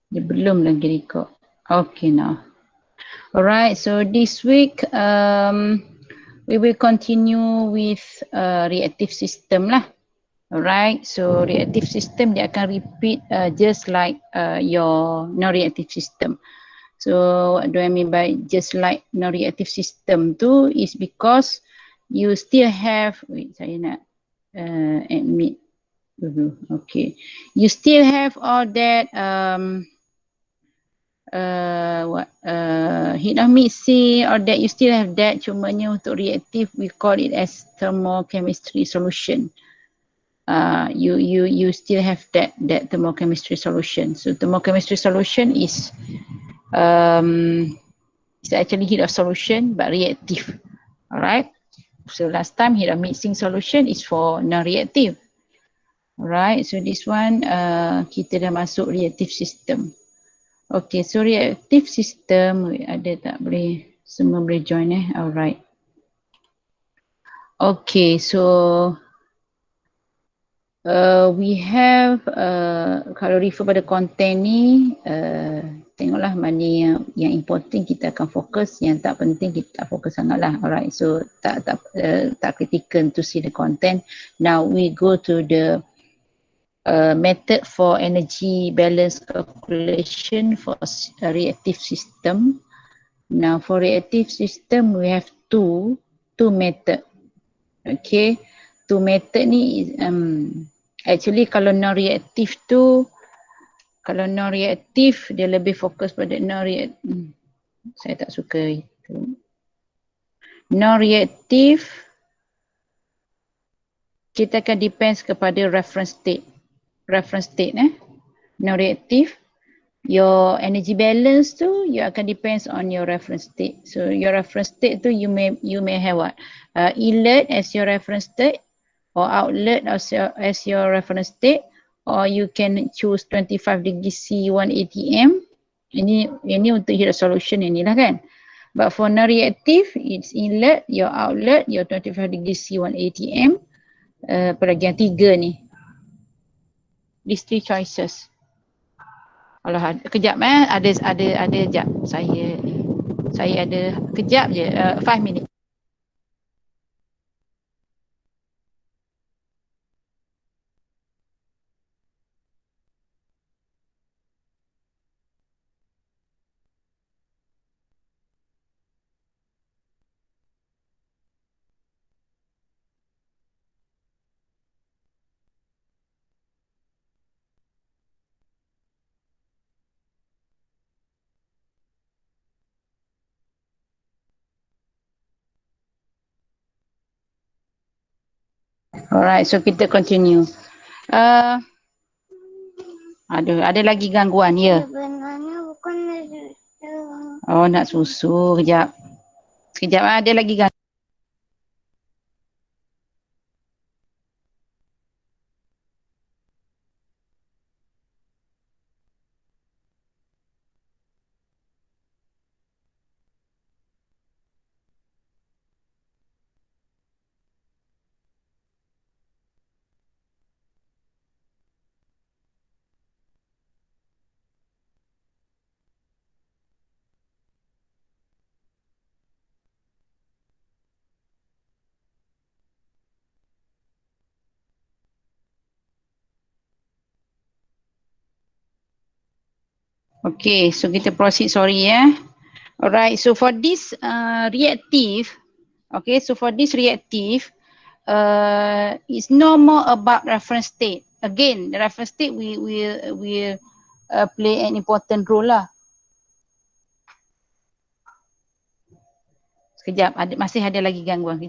Dia belum lagi record. Okay now. Alright, so this week we will continue with reactive system lah. Alright, so reactive system dia akan repeat just like your non-reactive system. So what do I mean by just like non-reactive system tu is because you still have, wait saya nak admit dulu, okay. You still have all that heat of mixing or that you still have that, cumanya untuk reactive we call it as thermochemistry solution. You still have that thermochemistry solution. So thermochemistry solution is it's actually heat of solution but reactive. Alright. So last time heat of mixing solution is for non-reactive. Alright. So this one kita dah masuk reactive system. Okay, so reactive system ada tak boleh semua boleh join alright. Okay, so we have kalau refer pada content ni tengoklah mana yang important kita akan fokus, yang tak penting kita tak fokus sangatlah. Alright, so tak critical to see the content. Now we go to the method for energy balance calculation for a reactive system. Now for reactive system we have two method. Okay, two method ni is, actually kalau non-reactive tu, kalau non-reactive dia lebih fokus pada non-reactive. Saya tak suka itu. Non-reactive kita akan depends kepada reference state. Reference state non-reactive, your energy balance tu you akan depends on your reference state. So your reference state tu you may have what? Inlet as your reference state or outlet as your reference state, or you can choose 25 degree C 180 M. Ini untuk heat solution inilah kan. But for non-reactive it's inlet, your outlet, your 25 degree C 180 M. Peragian 3 ni. These three choices. Allah, kejap ada jap saya ada kejap je 5 minit. Alright, so kita continue. Ada lagi gangguan ya? Sebenarnya bukan susu. Oh, nak susu. Kejap ada lagi gangguan. Okay, so kita proceed, sorry ya. Alright, so for this reactive, okay, so for this reactive, it's no more about reference state. Again, the reference state will play an important role lah. Sekejap, masih ada lagi gangguan.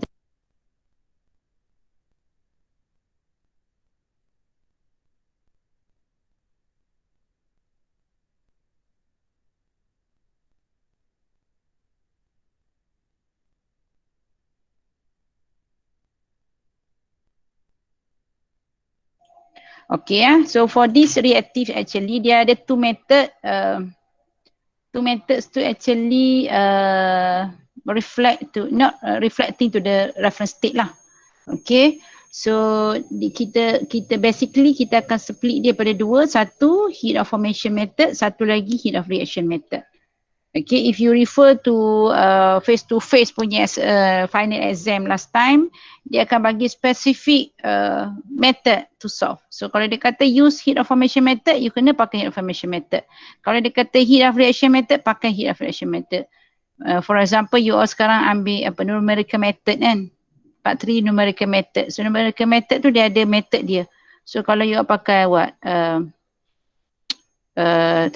Okay, so for this reactive actually dia ada two methods to actually reflect to not reflecting to the reference state lah. Okay, so kita basically kita akan split dia pada dua. Satu tu heat of formation method, satu lagi heat of reaction method. Okay, if you refer to face-to-face punya final exam last time, dia akan bagi specific method to solve. So kalau dia kata use heat of formation method, you kena pakai heat of formation method. Kalau dia kata heat of reaction method, pakai heat of reaction method. For example, you all sekarang ambil numerical method kan, part 3 numerical method. So numerical method tu dia ada method dia. So kalau you all pakai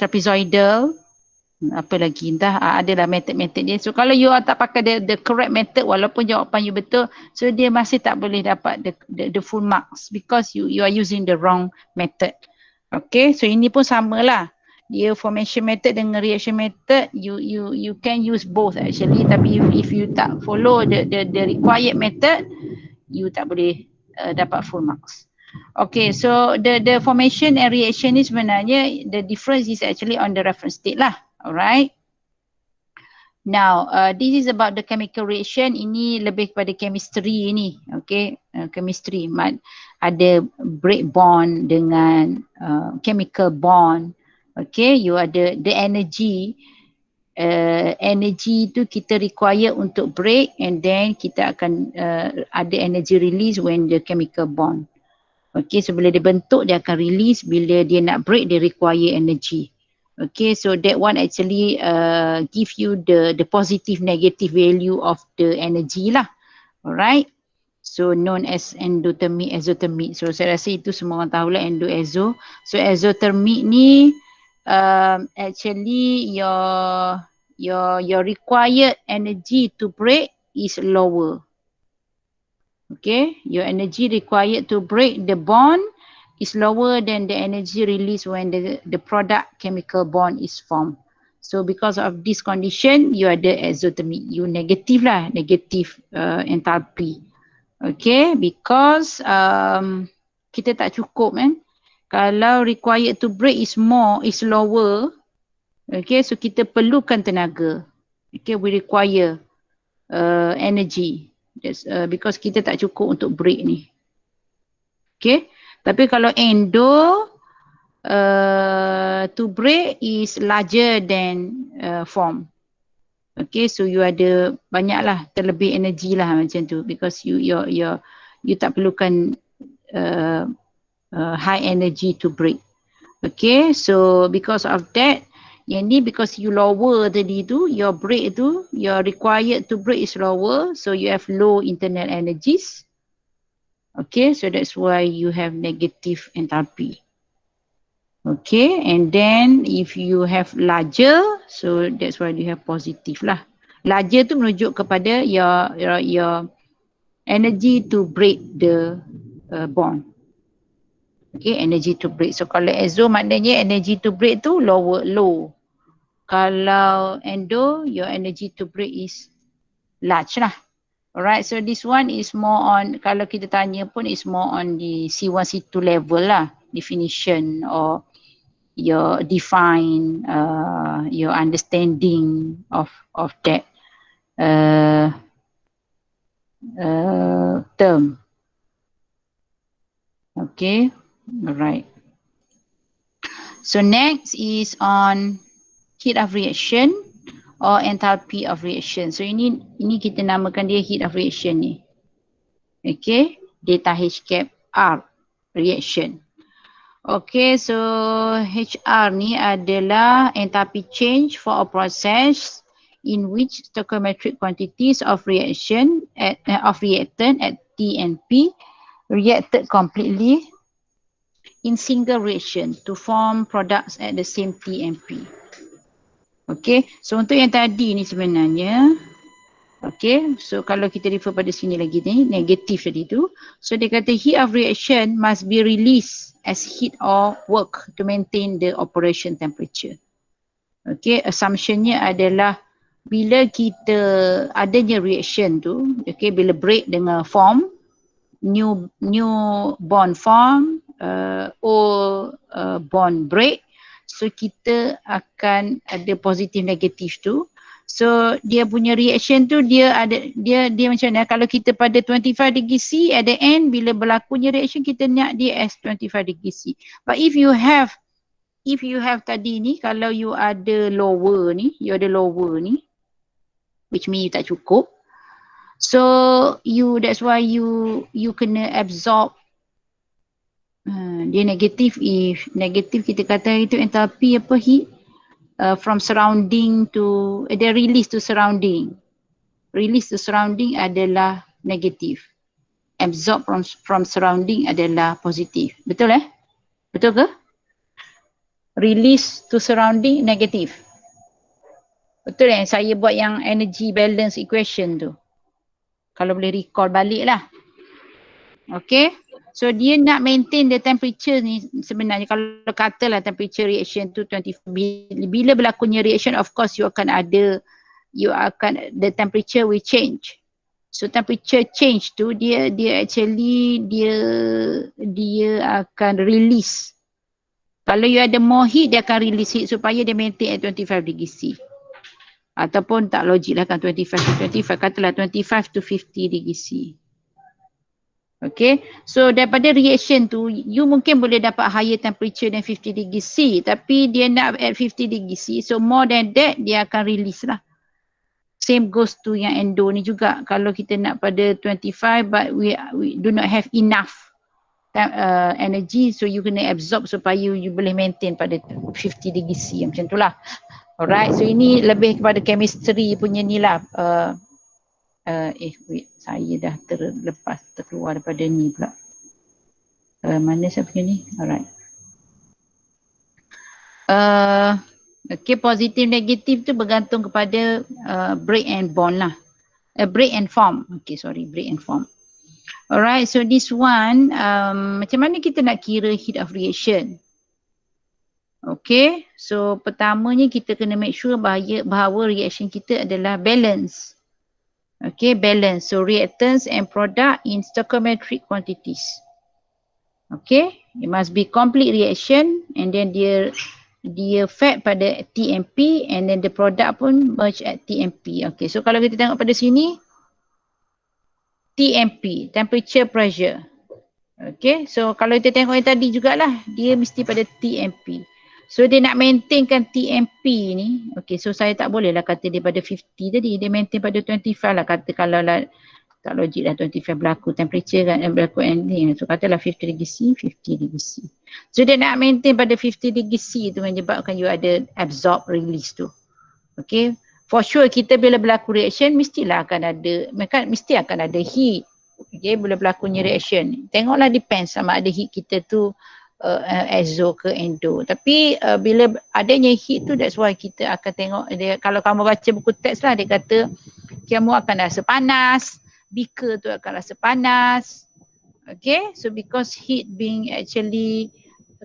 trapezoidal, apa lagi entah, adalah method-method dia. So kalau you tak pakai the correct method, walaupun jawapan you betul, so dia masih tak boleh dapat the full marks because you are using the wrong method. Okay, so ini pun samalah. Dia formation method dengan reaction method, you can use both actually, tapi if you tak follow the required method, you tak boleh dapat full marks. Okay, so the formation and reaction ni sebenarnya the difference is actually on the reference state lah. Alright. Now, this is about the chemical reaction. Ini lebih kepada chemistry ni. Okay, chemistry. Ada break bond dengan chemical bond. Okay, you ada the energy. Energy tu kita require untuk break, and then kita akan ada energy release when the chemical bond. Okay, so bila dia bentuk, dia akan release. Bila dia nak break, dia require energy. Okay, so that one actually give you the positive negative value of the energy lah. Alright. So known as endothermic, exothermic. So saya rasa itu semua orang tahu lah endo, exo. So exothermic ni actually your required energy to break is lower. Okay, your energy required to break the bond is lower than the energy released when the product chemical bond is formed. So because of this condition, you ada exothermic. You negative lah, negative enthalpy. Okay, because kita tak cukup kan. Kalau required to break is lower. Okay, so kita perlukan tenaga. Okay, we require energy. That's because kita tak cukup untuk break ni. Okay. Tapi kalau endo to break is larger than form. Okay, so you ada banyaklah terlebih energi lah macam tu because you tak perlukan high energy to break. Okay, so because of that, yang ni because you lower tadi tu, your break tu, your required to break is lower, so you have low internal energies. Okay, so that's why you have negative enthalpy. Okay, and then if you have larger, so that's why you have positive lah. Larger tu merujuk kepada your energy to break the bond. Okay, energy to break. So kalau exo maknanya energy to break tu low. Kalau endo, your energy to break is large lah. Alright, so this one is more on, kalau kita tanya pun is more on the C1, C2 level lah, definition or your define, your understanding of that term. Okay, alright. So next is on heat of reaction or enthalpy of reaction. So ini kita namakan dia heat of reaction ni. Okay, data H cap R reaction. Okay, so HR ni adalah enthalpy change for a process in which stoichiometric quantities of reaction of reactant at T and P reacted completely in single reaction to form products at the same T and P. Okay, so untuk yang tadi ni sebenarnya, okay, so kalau kita refer pada sini lagi ni, negatif tadi tu, so dia kata heat of reaction must be released as heat or work to maintain the operation temperature. Okay, assumptionnya adalah bila kita adanya reaction tu, okay, bila break dengan form, new bond form, or bond break, so kita akan ada positif negatif tu. So dia punya reaction tu dia macam mana, kalau kita pada 25 degree C at the end bila berlakunya reaction kita nak dia as 25 degree C. But if you have if you have tadi ni, kalau you ada lower ni, which mean you tak cukup. So that's why you kena absorb. Dia negatif. If negatif kita kata itu enthalpy apa, heat from surrounding to dia release to surrounding. Release to surrounding adalah negatif. Absorb from surrounding adalah positif. Betul Betul ke? Release to surrounding negatif. Betul saya buat yang energy balance equation tu. Kalau boleh recall balik lah. Okay. So dia nak maintain the temperature ni sebenarnya, kalau katalah temperature reaction tu 25, bila berlakunya reaction, of course the temperature will change. So temperature change tu dia akan release. Kalau you ada more heat, dia akan release heat supaya dia maintain at 25 degree C. Ataupun tak logik lah kan 25 to 25, katalah 25 to 50 degree C. Okay, so daripada reaction tu, you mungkin boleh dapat higher temperature than 50 degree C, tapi dia nak at 50 degree C, so more than that, dia akan release lah. Same goes to yang endo ni juga. Kalau kita nak pada 25, but we do not have enough energy, so you kena absorb supaya you boleh maintain pada 50 degree C, macam tu lah. Alright, so ini lebih kepada chemistry punya ni lah. Wait, saya dah terkeluar daripada ni pula. Mana saya punya ni? Alright. Okay, positif negatif tu bergantung kepada break and bond lah. Break and form. Okay, sorry, break and form. Alright, so this one, macam mana kita nak kira heat of reaction? Okay, so pertamanya kita kena make sure bahawa reaction kita adalah balance. Okay, balance. So reactants and product in stoichiometric quantities. Okay, it must be complete reaction, and then dia fed pada TMP, and then the product pun merge at TMP. Okay, so kalau kita tengok pada sini, TMP, temperature pressure. Okay, so kalau kita tengok yang tadi jugalah, dia mesti pada TMP. So dia nak maintainkan TMP ni, okay, so saya tak boleh lah kata dia pada 50 tadi, dia maintain pada 25 lah, kata kalau lah tak logik lah 25 berlaku temperature kan, berlaku ending, so katalah 50 degree C, 50 degree C. So dia nak maintain pada 50 degree C tu menyebabkan you ada absorb release tu. Okay, for sure kita bila berlaku reaction mestilah akan ada, mesti akan ada heat. Okay, bila berlakunya reaction, tengoklah depends sama ada heat kita tu exo ke endo. Tapi bila adanya heat tu, that's why kita akan tengok dia, kalau kamu baca buku teks lah, dia kata kamu akan rasa panas, beaker tu akan rasa panas. Okay, so because heat being actually,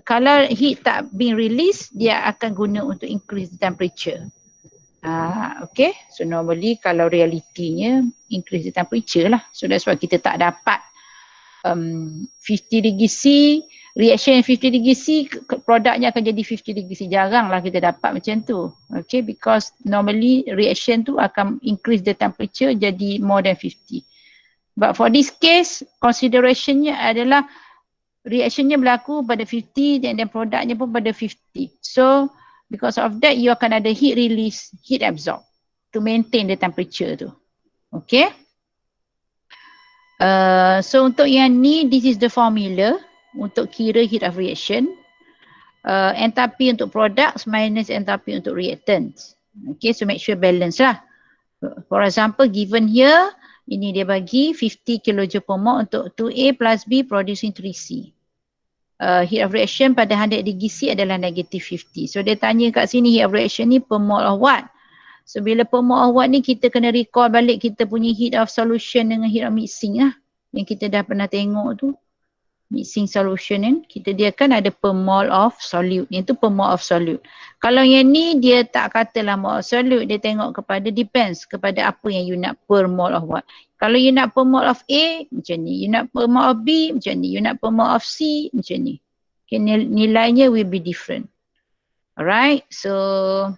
kalau heat tak being released, dia akan guna untuk increase the temperature. Okay, so normally kalau realitinya increase the temperature lah. So that's why kita tak dapat 50 degree C, reaction 50 degree C, produknya akan jadi 50 degree C. Jarang lah kita dapat macam tu. Okay, because normally reaction tu akan increase the temperature jadi more than 50. But for this case, considerationnya adalah reactionnya berlaku pada 50 dan produknya pun pada 50. So, because of that, you akan ada heat release, heat absorb to maintain the temperature tu. Okay. So untuk yang ni, this is the formula untuk kira heat of reaction. Enthalpy untuk products minus enthalpy untuk reactants. Okay, so make sure balance lah. For example, given here, ini dia bagi 50 kJ per mole untuk 2A plus B producing 3C. Heat of reaction pada 100 degree C adalah negative 50. So dia tanya kat sini heat of reaction ni per mole of what? So bila per mole of what ni kita kena recall balik kita punya heat of solution dengan heat of mixing lah. Yang kita dah pernah tengok tu. Mixing solution kan, kita dia kan ada per mole of solute. Yang tu per mole of solute. Kalau yang ni dia tak katalah mole of solute, dia tengok kepada depends kepada apa yang you nak per mole of what. Kalau you nak per mole of A, macam ni. You nak per mole of B, macam ni. You nak per mole of C, macam ni. Okay, nilainya will be different. Alright, so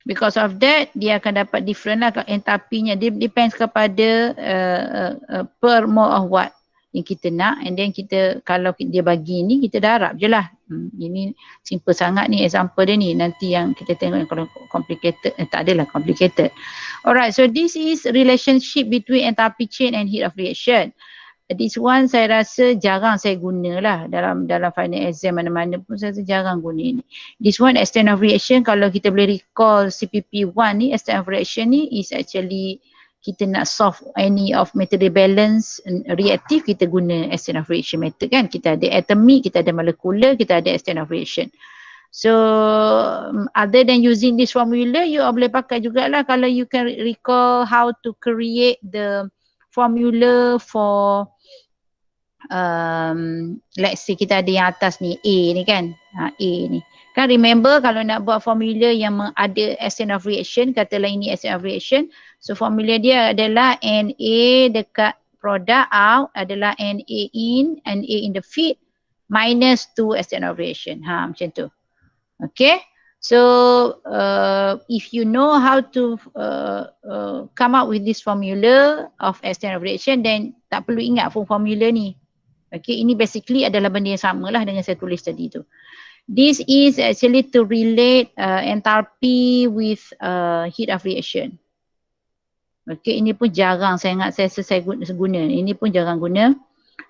because of that, dia akan dapat different lah enthalpy-nya. Dia depends kepada per mole of what yang kita nak, and then kita kalau dia bagi ni kita darab je lah. Ini simple sangat ni example dia ni. Nanti yang kita tengok yang kalau complicated, tak adalah complicated. Alright, so this is relationship between enthalpy chain and heat of reaction. This one saya rasa jarang saya guna lah dalam final exam mana-mana pun saya rasa jarang guna ni. This one extent of reaction, kalau kita boleh recall CPP1 ni, extent of reaction ni is actually kita nak solve any of material balance reactive, kita guna extent of reaction method kan. Kita ada atomic, kita ada molecular, kita ada extent of reaction. So other than using this formula, you boleh pakai jugalah kalau you can recall how to create the formula for let's say kita ada yang atas ni A ni kan, A ni kan, remember kalau nak buat formula yang ada extent of reaction, katalah ini extent of reaction, so formula dia adalah Na dekat product out adalah Na in and A in the feed minus 2 extent of reaction, macam tu. Okay, so if you know how to come up with this formula of extent of reaction, then tak perlu ingat formula ni. Okay, ini basically adalah benda yang sama lah dengan saya tulis tadi tu. This is actually to relate enthalpy with heat of reaction. Okay, ini pun jarang saya ingat saya guna. Ini pun jarang guna.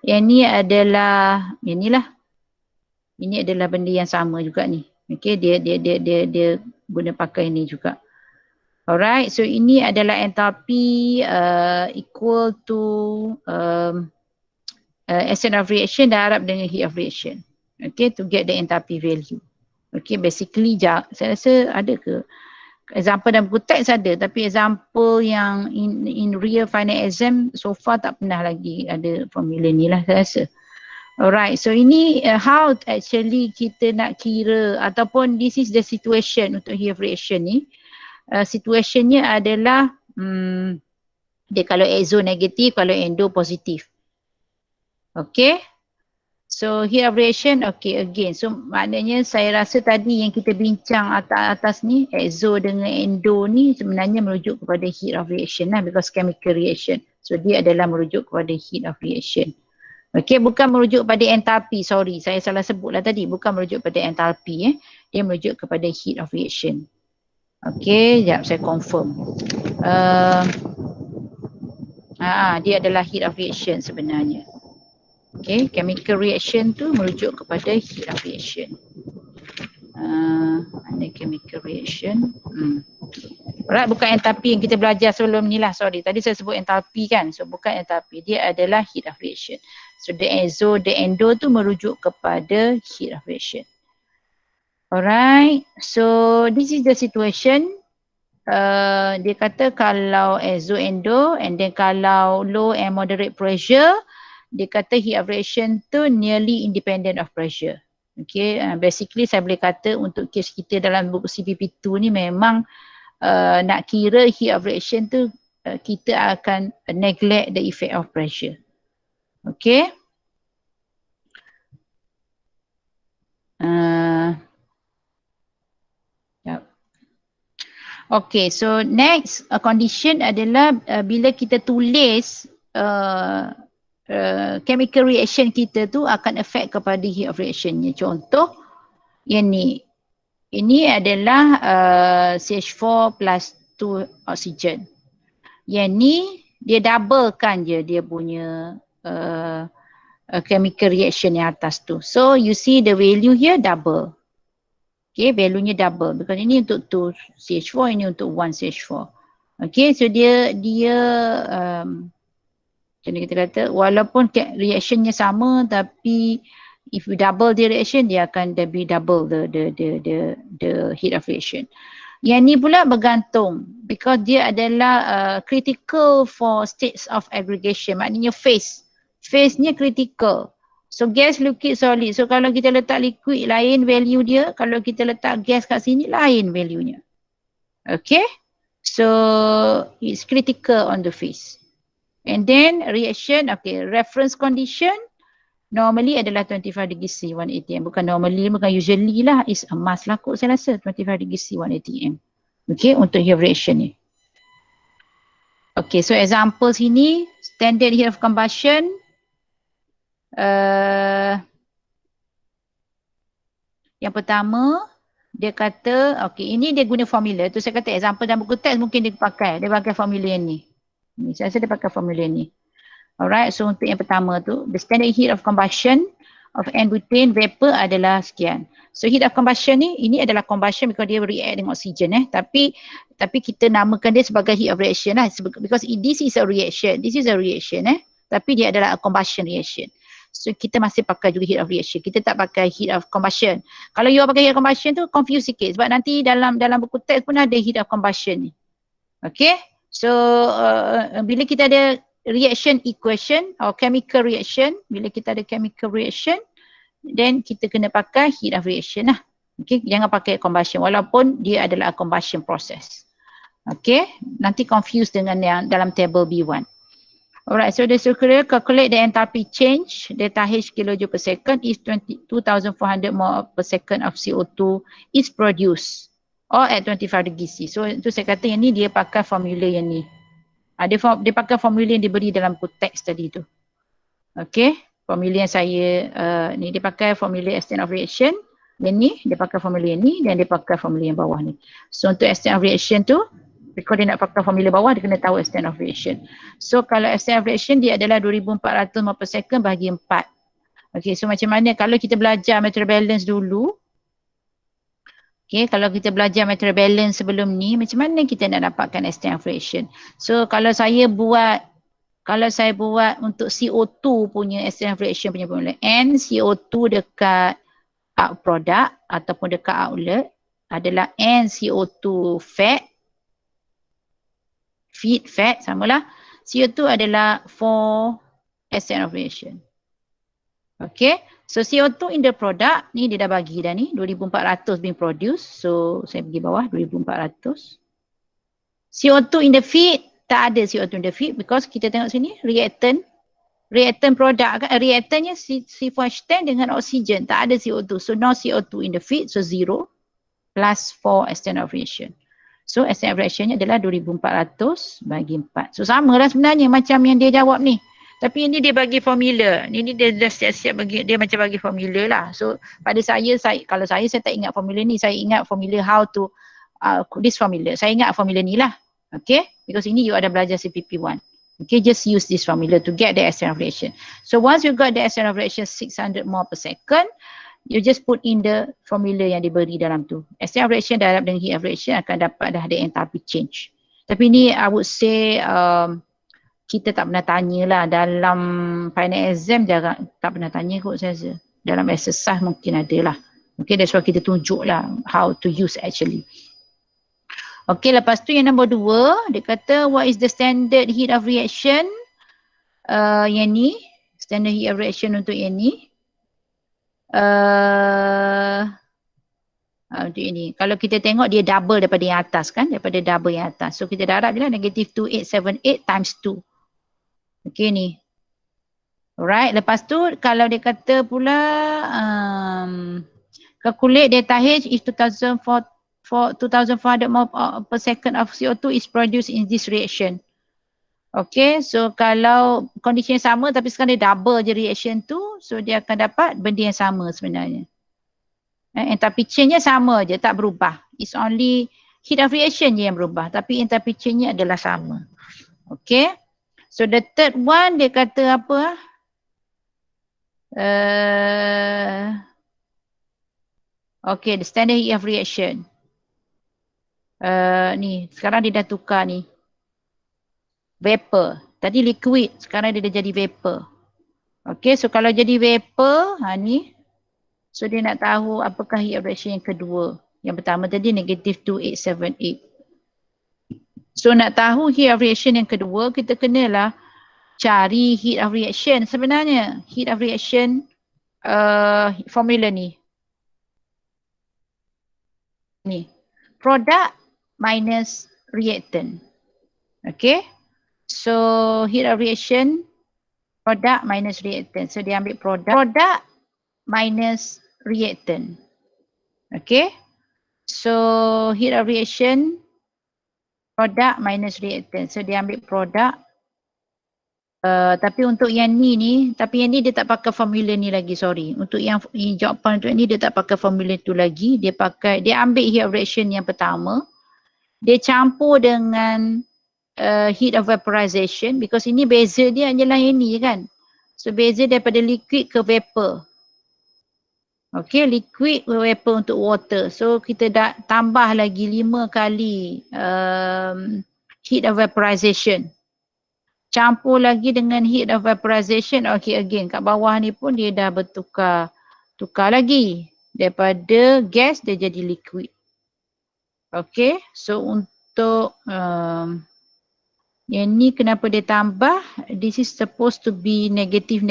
Yang ni adalah, ini adalah benda yang sama juga ni. Okay, dia guna pakai ini juga. Alright, so ini adalah enthalpy equal to extent of reaction darab dengan heat of reaction. Okay, to get the enthalpy value. Okay, basically saya rasa ada ke example dalam buku teks ada, tapi example yang in real final exam so far tak pernah lagi ada formula ni lah saya rasa. Alright, so ini how actually kita nak kira ataupun this is the situation untuk heat of reaction ni. Situationnya adalah dia kalau exo negatif, kalau endo positif. Okay, so heat of reaction, okay again, so maknanya saya rasa tadi yang kita bincang atas ni, exo dengan endo ni sebenarnya merujuk kepada heat of reaction lah, because chemical reaction, so dia adalah merujuk kepada heat of reaction. Okay, bukan merujuk pada enthalpy, sorry saya salah sebut lah tadi, bukan merujuk pada enthalpy, dia merujuk kepada heat of reaction. Okay, sekejap saya confirm. Dia adalah heat of reaction sebenarnya. Okay, chemical reaction tu merujuk kepada heat of reaction. Mana chemical reaction? Alright, bukan enthalpy yang kita belajar sebelum ni lah, sorry. Tadi saya sebut enthalpy kan, so bukan enthalpy, dia adalah heat of reaction. So the exo, the endo tu merujuk kepada heat of reaction. Alright, so this is the situation. Dia kata kalau exo endo and then kalau low and moderate pressure, dia kata heat of reaction tu nearly independent of pressure. Okay, basically saya boleh kata untuk kes kita dalam buku CPP2 ni memang nak kira heat of reaction tu kita akan neglect the effect of pressure. Okay. Okay, so next condition adalah bila kita tulis chemical reaction kita tu akan affect kepada heat of reactionnya. Contoh yang ni, ini adalah CH4 plus 2 oxygen. Yang ni dia doublekan je dia punya chemical reaction yang atas tu. So you see the value here double. Okay, value-nya double. Because ini untuk 2 CH4, ini untuk 1 CH4. Okay, so dia macam kita kata, walaupun reactionnya sama, tapi if you double the reaction, dia akan lebih double the heat of reaction. Yang ni pula bergantung, because dia adalah critical for states of aggregation. Maknanya phase-nya critical. So gas, liquid, solid. So kalau kita letak liquid lain value dia, kalau kita letak gas kat sini lain value-nya. Okay, so it's critical on the phase. And then reaction, okay, reference condition normally adalah 25 degree C 180 M. Bukan normally, bukan usually lah, is a must lah kot saya rasa 25 degree C 180 M. Okay, untuk heat of reaction ni. Okay, so example sini, standard heat of combustion Yang pertama, dia kata, okay, ini dia guna formula. Tu saya kata example dalam buku teks mungkin dia pakai. Dia pakai formula yang ni. Saya rasa dia pakai formula ni. Alright, so untuk yang pertama tu, the standard heat of combustion of N-butane vapor adalah sekian. So heat of combustion ni, ini adalah combustion because dia react dengan oksigen Tapi kita namakan dia sebagai heat of reaction lah. Because this is a reaction. This is a reaction Tapi dia adalah a combustion reaction. So kita masih pakai juga heat of reaction. Kita tak pakai heat of combustion. Kalau you pakai heat of combustion tu confuse sikit. Sebab nanti dalam buku teks pun ada heat of combustion ni. Okay. So bila kita ada reaction equation or chemical reaction, bila kita ada chemical reaction, then kita kena pakai heat of reaction lah. Okay, jangan pakai combustion walaupun dia adalah combustion process. Okay, nanti confuse dengan yang dalam table B1. Alright, so the circular calculate the enthalpy change, delta H kilojoule per second is 22,400 mole per second of CO2 is produced or at 25 degrees C. So itu saya kata yang ni dia pakai formula yang ni. Dia pakai formula yang diberi dalam teks tadi tu. Okay, formula yang saya ni dia pakai formula extent of reaction. Yang ni dia pakai formula yang ni dan dia pakai formula yang bawah ni. So untuk extent of reaction tu, kalau dia nak pakai formula bawah dia kena tahu extent of reaction. So kalau extent of reaction dia adalah 2400 mol per second bahagi 4. Okay, so macam mana kalau kita belajar material balance dulu. Okay, kalau kita belajar material balance sebelum ni, macam mana kita nak dapatkan extent of reaction? So kalau saya buat untuk CO2 punya extent of reaction punya formula, N CO2 dekat out product ataupun dekat outlet adalah N CO2 fat, feed fat, samalah. CO2 adalah 4 extent of reaction. Okay, so CO2 in the product, ni dia dah bagi dah ni, 2400 being produced. So saya pergi bawah, 2400. CO2 in the feed, tak ada CO2 in the feed because kita tengok sini, reactant product kan, reactantnya C4H10 dengan oksigen, tak ada CO2. So no CO2 in the feed, so 0 plus 4 extent of reaction. So extent of reactionnya adalah 2400 bagi 4. So sama lah sebenarnya macam yang dia jawab ni. Tapi ini dia bagi formula. Ini dia dah siap-siap bagi, dia macam bagi formula lah. So pada kalau saya tak ingat formula ni. Saya ingat formula how to, this formula. Saya ingat formula ni lah. Okay. Because ini you ada belajar CPP1. Okay. Just use this formula to get the extent of reaction. So once you got the extent of reaction 600 mol per second, you just put in the formula yang diberi dalam tu. Extent of reaction darab dengan heat of reaction akan dapat dah ada enthalpy change. Tapi ni I would say kita tak pernah tanya lah dalam final exam, tak pernah tanya kot saya rasa. Dalam exercise mungkin ada lah. Okay, that's why kita tunjuk lah how to use actually. Okay, lepas tu yang nombor 2, dia kata what is the standard heat of reaction? Yang ni, standard heat of reaction untuk yang ni. Untuk ini. Kalau kita tengok dia double daripada yang atas kan, daripada double yang atas. So kita darab je lah negative 2878 times 2. Okay ni. Alright, lepas tu kalau dia kata pula calculate delta H is 2400 mol per second of CO2 is produced in this reaction. Okay, so kalau kondisi yang sama tapi sekarang dia double je reaction tu, so dia akan dapat benda yang sama sebenarnya. Enthalpy change-nya sama je, tak berubah. It's only heat of reaction je yang berubah, tapi enthalpy change-nya adalah sama. Okay. So the third one dia kata apa? Okay, the standard heat of reaction. Ni, sekarang dia dah tukar ni. Vapor. Tadi liquid, sekarang dia dah jadi vapor. Okay, so kalau jadi vapor, ni. So dia nak tahu apakah heat of reaction yang kedua. Yang pertama tadi negative 2878. So nak tahu heat of reaction yang kedua, kita kenalah cari heat of reaction sebenarnya. Heat of reaction formula ni. Ni. Product minus reactant. Okay. So heat of reaction product minus reactant. So dia ambil product minus reactant. Okay. So heat of reaction product minus reactant. So dia ambil product Tapi untuk yang ni, tapi yang ni dia tak pakai formula ni lagi, sorry. Untuk yang jawapan untuk ni dia tak pakai formula tu lagi. Dia ambil heat of reaction yang pertama. Dia campur dengan heat of vaporization, because ini beza dia adalah yang ni kan. So beza daripada liquid ke vapor. Okay, liquid ke vapor untuk water. So kita dah tambah lagi 5 kali heat of vaporization. Campur lagi dengan heat of vaporization. Okay, again kat bawah ni pun dia dah tukar lagi. Daripada gas dia jadi liquid. Okay, so untuk yang ni kenapa dia tambah? This is supposed to be negative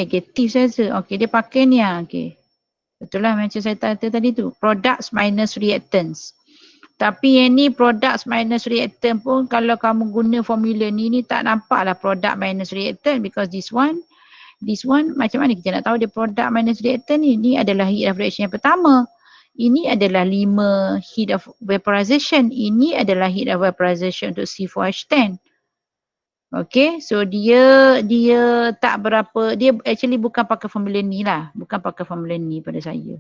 saja. Okay, dia pakai ni lah. Okay. Betul lah macam saya kata tadi tu. Products minus reactants. Tapi yang ni products minus reactant pun kalau kamu guna formula ni tak nampak lah product minus reactant, because this one macam mana kita nak tahu dia product minus reactant ni? Ni adalah heat of reaction yang pertama. Ini adalah 5 heat of vaporization. Ini adalah heat of vaporization untuk C4H10. Okay, so dia tak berapa, dia actually bukan pakai formula ni lah. Bukan pakai formula ni pada saya.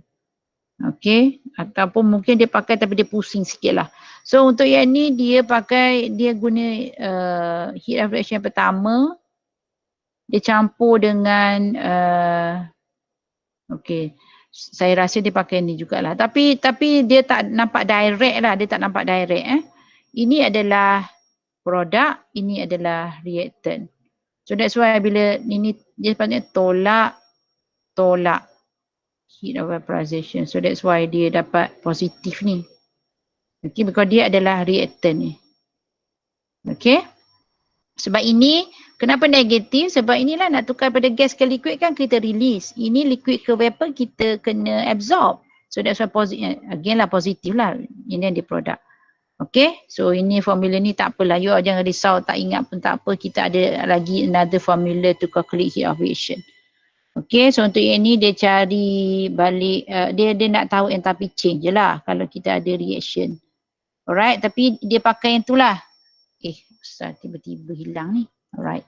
Okay, ataupun mungkin dia pakai tapi dia pusing sikit lah. So untuk yang ni dia guna heat of reaction yang pertama. Dia campur dengan, okay, saya rasa dia pakai ni jugalah. Tapi dia tak nampak direct lah, dia tak nampak direct. Ini adalah produk, ini adalah reactant. So that's why bila ini dia sepatutnya tolak heat of vaporization. So that's why dia dapat positif ni. Okay, because dia adalah reactant ni. Okay. Sebab ini, kenapa negatif? Sebab inilah nak tukar pada gas ke liquid kan kita release. Ini liquid ke vapor kita kena absorb. So that's why positif. Again lah positif lah. Ini yang dia produk. Okay, so ini formula ni tak apalah. You jangan risau, tak ingat pun tak apa. Kita ada lagi another formula to calculate heat of reaction. Okay, so untuk yang ni dia cari balik, dia nak tahu enthalpy change je lah kalau kita ada reaction. Alright, tapi dia pakai yang tu lah. Ustaz tiba-tiba hilang ni. Alright.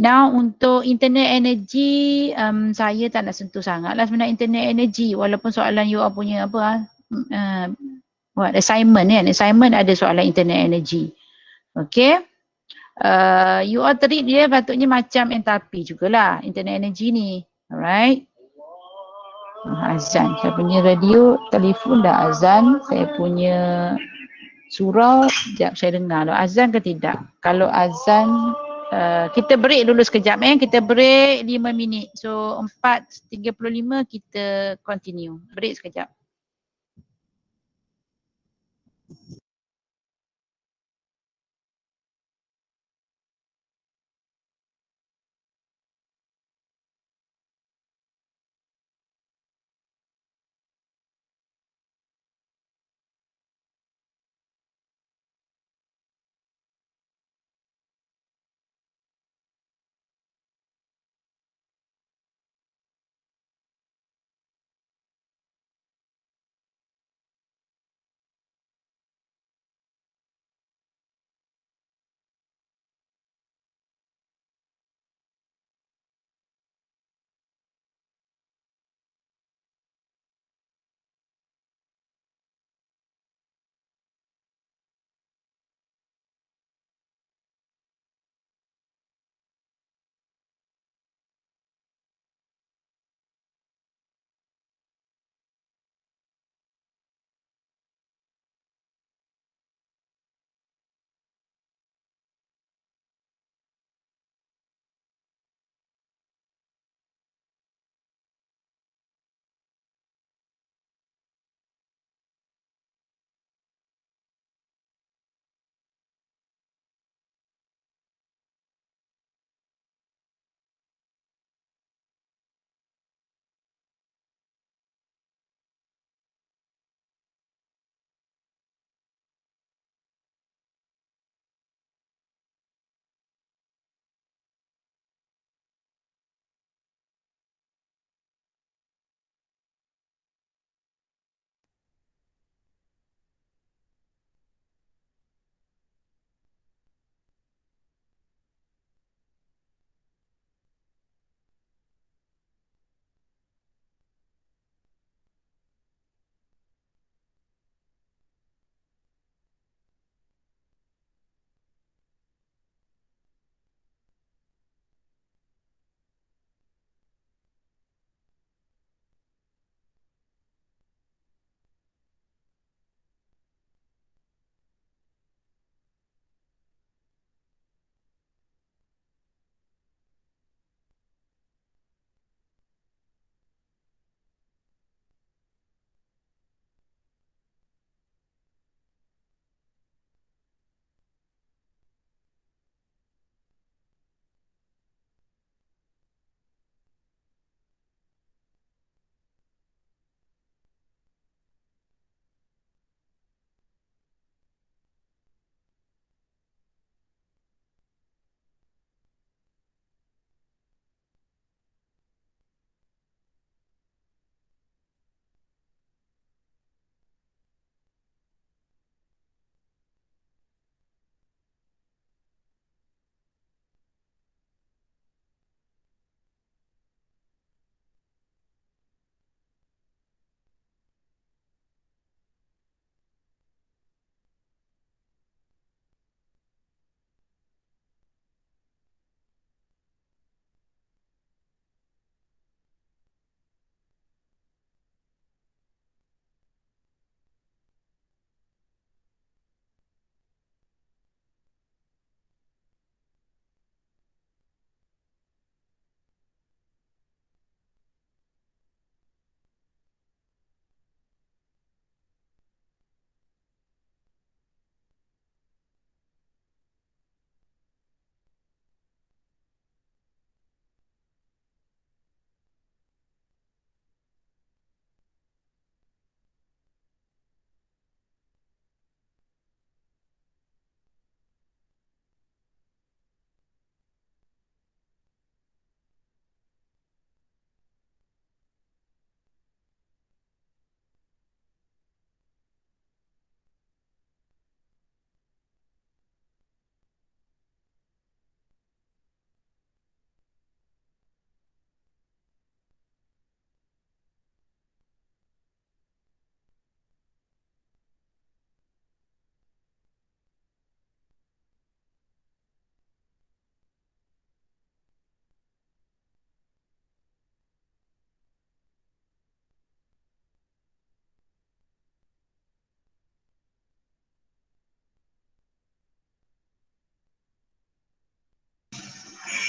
Now untuk internal energy, saya tak nak sentuh sangat lah sebenarnya internal energy. Walaupun soalan you all punya apa, assignment kan. Assignment ada soalan internal energy. Okay. You all treat dia patutnya macam enthalpy jugalah internal energy ni. Alright. Azan. Saya punya radio, telefon dah azan. Saya punya surau, sekejap saya dengar. Azan ke tidak? Kalau azan, kita break dulu sekejap. Kita break 5 minit. So 4.35 kita continue. Break sekejap.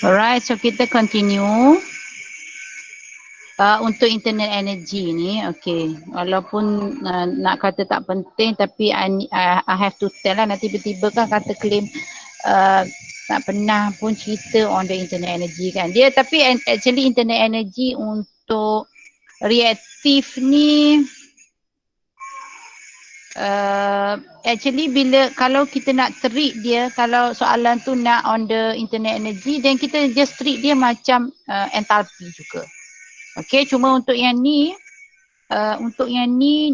Alright, so kita continue. Untuk internet energy ni, okay, walaupun nak kata tak penting, tapi I have to tell lah, nanti tiba-tiba kan kata claim tak pernah pun cerita on the internet energy kan. Dia tapi actually internet energy untuk reaktif ni actually bila kalau kita nak treat dia, kalau soalan tu nak on the internet energy, then kita just treat dia macam enthalpy juga. Okay, cuma untuk yang ni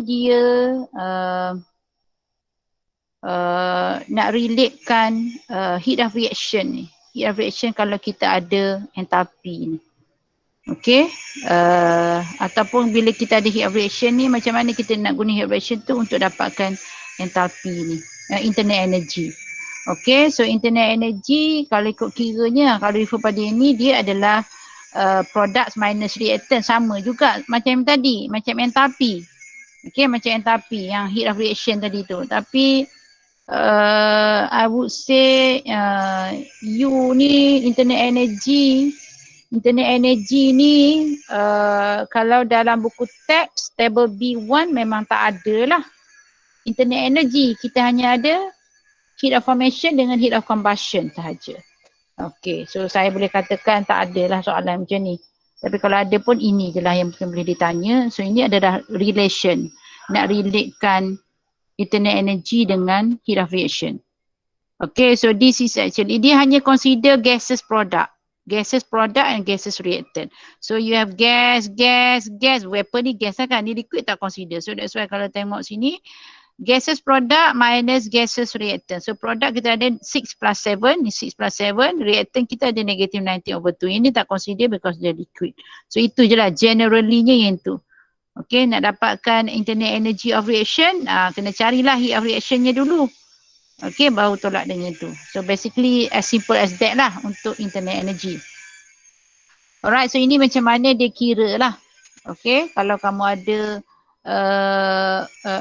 dia nak relatekan heat of reaction ni. Heat of reaction kalau kita ada enthalpy ni. Okay, ataupun bila kita ada heat of reaction ni, macam mana kita nak guna heat of reaction tu untuk dapatkan enthalpy ni, internet energy. Okay, so internet energy kalau ikut kiranya, kalau refer pada ini, dia adalah products minus reactant, sama juga macam tadi, macam enthalpy. Okay, macam enthalpy yang heat of reaction tadi tu. Tapi I would say U ni internet energy ni kalau dalam buku teks table B1 memang tak ada lah internet energy. Kita hanya ada heat of formation dengan heat of combustion sahaja. Okay, so saya boleh katakan tak ada lah soalan macam ni. Tapi kalau ada pun ini je lah yang boleh ditanya. So ini adalah relation. Nak relatekan internet energy dengan heat of reaction. Okay, so this is actually, dia hanya consider gases product. Gases product and gases reactant. So you have gas. Vapor ni gas lah kan, ni liquid tak consider. So that's why kalau tengok sini, gases product minus gases reactant. So product kita ada 6 plus 7, ni 6 plus 7. Reactant kita ada negative 19/2. Ini tak consider because dia liquid. So itu je lah generally-nya yang tu. Okay, nak dapatkan internet energy of reaction, kena carilah heat of reaction-nya dulu. Okay, baru tolak dengan tu. So basically as simple as that lah untuk internet energy. Alright, so ini macam mana dia kira lah. Okay, kalau kamu ada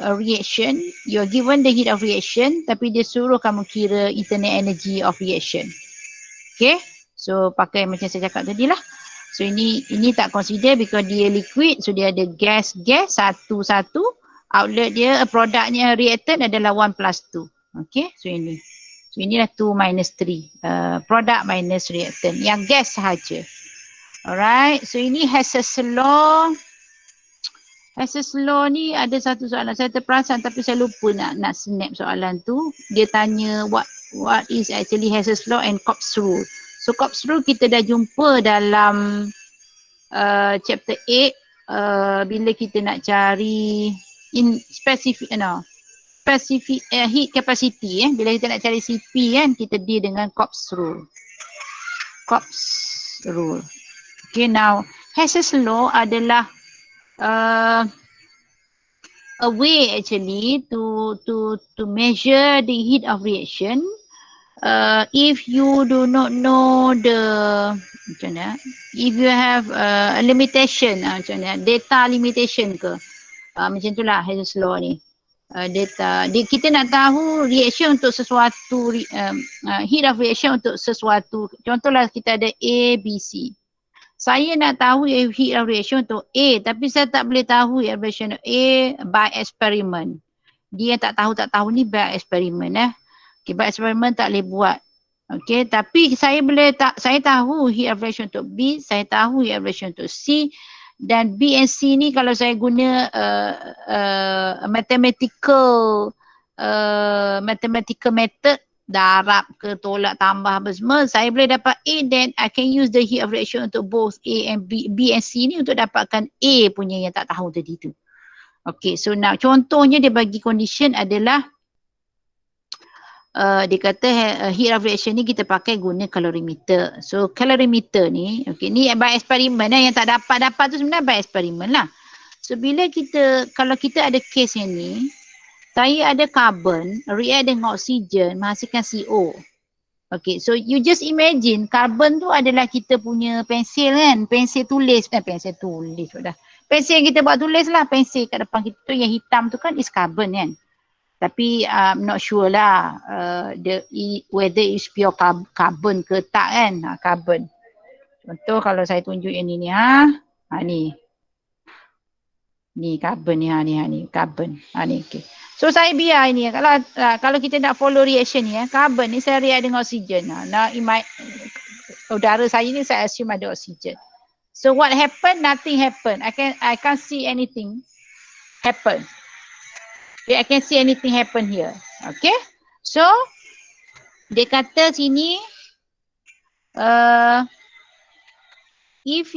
a reaction, you're given the heat of reaction, tapi dia suruh kamu kira internet energy of reaction. Okay, so pakai macam saya cakap tadi lah. So ini tak consider because dia liquid, so dia ada gas satu. Outlet dia, produknya reactant adalah 1 plus 2. Okay, so ini. So inilah 2 minus 3. Product minus reactant. Yang gas sahaja. Alright, so ini Hess's law. Hess's law ni ada satu soalan. Saya terperasan tapi saya lupa nak snap soalan tu. Dia tanya what is actually Hess's law and Cobb's rule. So Cobb's rule kita dah jumpa dalam chapter 8 bila kita nak cari specific heat capacity. Bila kita nak cari CP kan, kita deal dengan Cobb's rule. Cobb's rule. Okay, now Hess's law adalah a way actually to measure the heat of reaction. If you do not know macam mana, if you have a limitation, macam mana, data limitation ke, macam itulah Hess's law ni. Data, kita nak tahu reaction untuk sesuatu, heat of reaction untuk sesuatu. Contohlah kita ada A, B, C. Saya nak tahu heat of reaction untuk A, tapi saya tak boleh tahu heat of reaction A by experiment. Dia tak tahu ni by experiment. Okay, by experiment tak boleh buat. Okay, tapi saya tahu heat of reaction untuk B, saya tahu heat of reaction untuk C, dan B and C ni kalau saya guna mathematical method, darab ke tolak tambah apa semua, saya boleh dapat A, then I can use the heat of reaction untuk both A and B and C ni untuk dapatkan A punya yang tak tahu tadi tu. Okay, so now contohnya dia bagi condition adalah dia kata heat of reaction ni kita pakai guna calorimeter. So calorimeter ni, okay, ni by experiment yang tak dapat tu sebenarnya by experiment lah. So bila kalau kita ada case yang ni, saya ada carbon react dengan oksigen menghasilkan CO. Okay, so you just imagine carbon tu adalah kita punya pensil kan, pensil tulis sudah. Pensil yang kita buat tulis lah, pensil kat depan kita tu yang hitam tu kan is carbon kan. Tapi I'm not sure lah whether it's pure carbon ke tak kan, carbon. Contoh kalau saya tunjuk yang ni ha. Ni. Ni carbon ni ni carbon. Ni okey. So saya biar ini kalau kita nak follow reaction ni carbon ni saya react dengan oksigen. Nah, udara saya ni saya assume ada oksigen. So what happen? Nothing happen. I can't see anything happen. I can see anything happen here. Okay. So dia kata sini if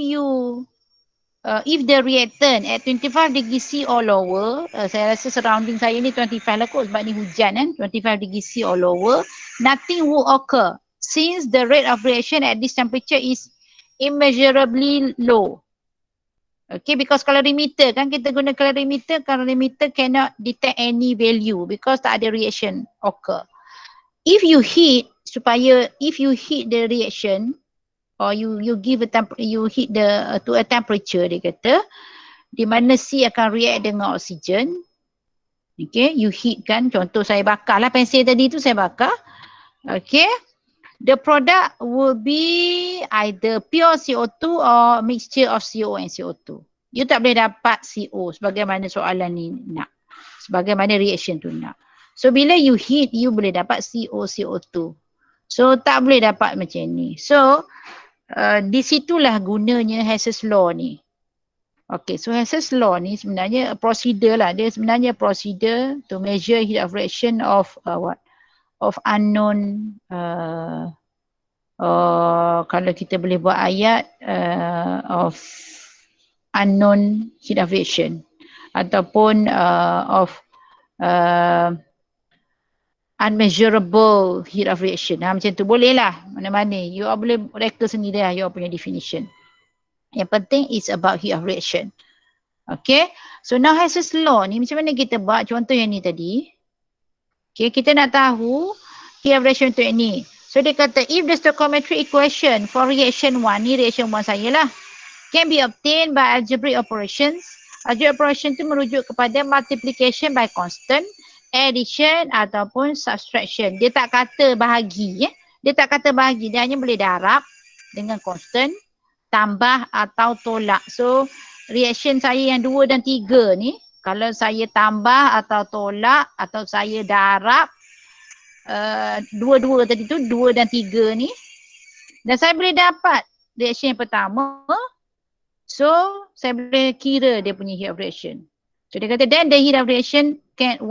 the reactant at 25 degree C or lower, saya rasa surrounding saya ni 25 lah kot sebab ni hujan kan, 25 degree C or lower, nothing will occur since the rate of reaction at this temperature is immeasurably low. Okay, because calorimeter kan kita guna calorimeter cannot detect any value because tak ada reaction occur. If you heat the reaction or you heat to a temperature dia kata di mana C akan react dengan oksigen. Okay, you heat kan, contoh saya bakar lah pensel tadi tu saya bakar. Okay, the product will be either pure CO2 or mixture of CO and CO2. You tak boleh dapat CO sebagaimana soalan ni nak. Sebagaimana reaction tu nak. So bila you heat, you boleh dapat CO, CO2. So tak boleh dapat macam ni. So di situlah gunanya Hess's Law ni. Okay, so Hess's Law ni sebenarnya procedure lah. Dia sebenarnya procedure to measure heat of reaction of of unknown kalau kita boleh buat ayat of unknown heat of reaction ataupun of unmeasurable heat of reaction. Macam tu boleh lah mana-mana. You boleh reka sendiri lah you punya definition. Yang penting is about heat of reaction. Okay. So now Hess's Law ni macam mana kita buat contoh yang ni tadi. Okay, kita nak tahu heat of reaction untuk ni. So dia kata if the stoichiometric equation for reaction 1, ni reaction 1 saya lah, can be obtained by algebraic operations. Algebraic operation tu merujuk kepada multiplication by constant, addition ataupun subtraction. Dia tak kata bahagi. Dia tak kata bahagi. Dia hanya boleh darab dengan constant, tambah atau tolak. So reaction saya yang 2 dan 3 ni, kalau saya tambah atau tolak atau saya darab dua-dua tadi tu, 2 dan 3 ni, dan saya boleh dapat reaction yang pertama. So saya boleh kira dia punya heat of reaction. So dia kata then the heat of reaction can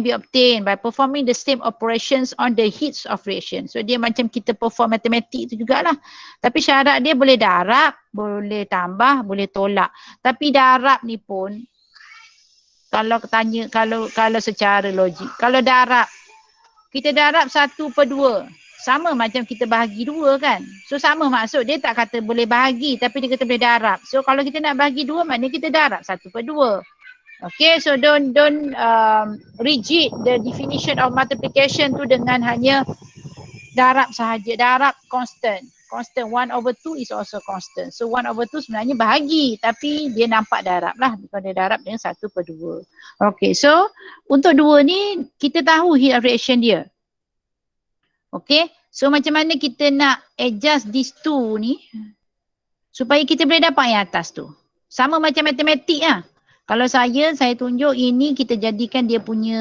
be obtained by performing the same operations on the heats of reaction. So dia macam kita perform matematik tu jugalah. Tapi syarat dia boleh darab, boleh tambah, boleh tolak. Tapi darab ni pun kalau tanya kalau secara logik, kalau darab kita darab 1/2 sama macam kita bahagi 2 kan. So sama maksud dia tak kata boleh bahagi tapi dia kata boleh darab. So kalau kita nak bahagi 2 maknanya kita darab 1/2. Okay, so don't rigid the definition of multiplication tu dengan hanya darab sahaja. Darab constant. Constant 1/2 is also constant. So 1/2 sebenarnya bahagi tapi dia nampak darab lah. Bukan dia darab dengan 1/2. Okay, so untuk 2 ni kita tahu heat of reaction dia. Okay, so macam mana kita nak adjust these two ni supaya kita boleh dapat yang atas tu. Sama macam matematik lah. Kalau saya tunjuk ini kita jadikan dia punya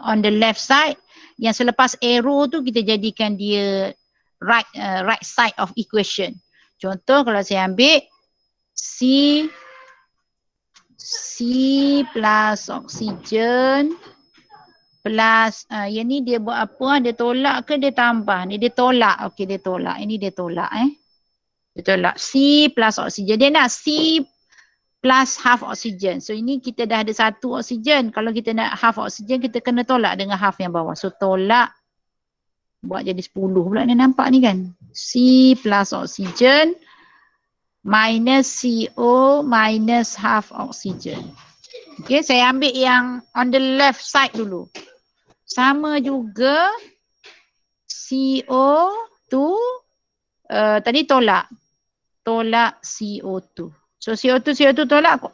on the left side. Yang selepas arrow tu kita jadikan dia right side of equation. Contoh kalau saya ambil C plus oksigen plus yang ni dia buat apa? Dia tolak ke dia tambah? Ni dia tolak. Okey, dia tolak. Ini dia tolak Dia tolak C plus oksigen. Dia nak C plus half oksigen. So ini kita dah ada 1 oksigen. Kalau kita nak half oksigen kita kena tolak dengan half yang bawah. So tolak buat jadi 10 pula ni nampak ni kan. C plus oksigen minus CO minus half oksigen. Okay, saya ambil yang on the left side dulu. Sama juga CO2 tadi tolak CO2. So CO2 tolak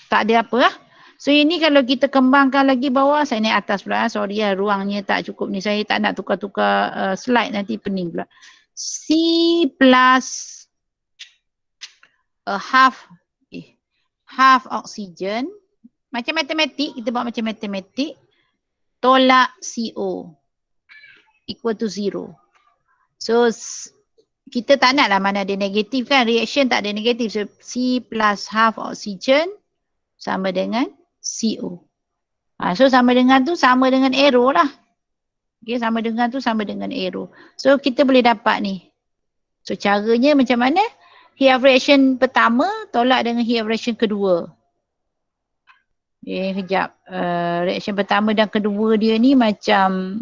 tak ada apa lah. So ini kalau kita kembangkan lagi bawah, saya naik atas pula. Sorry ya, ruangnya tak cukup ni. Saya tak nak tukar-tukar slide nanti pening pula. C plus half oxygen. Macam matematik, kita buat macam matematik. Tolak CO equal to 0. So kita tak nak lah mana ada negatif kan. Reaction tak ada negatif. So C plus half oxygen sama dengan CO. So sama dengan tu sama dengan arrow lah. Okay, sama dengan tu sama dengan arrow. So kita boleh dapat ni. So caranya macam mana? Heat of reaction pertama tolak dengan heat of reaction kedua. Kejap. Reaction pertama dan kedua dia ni macam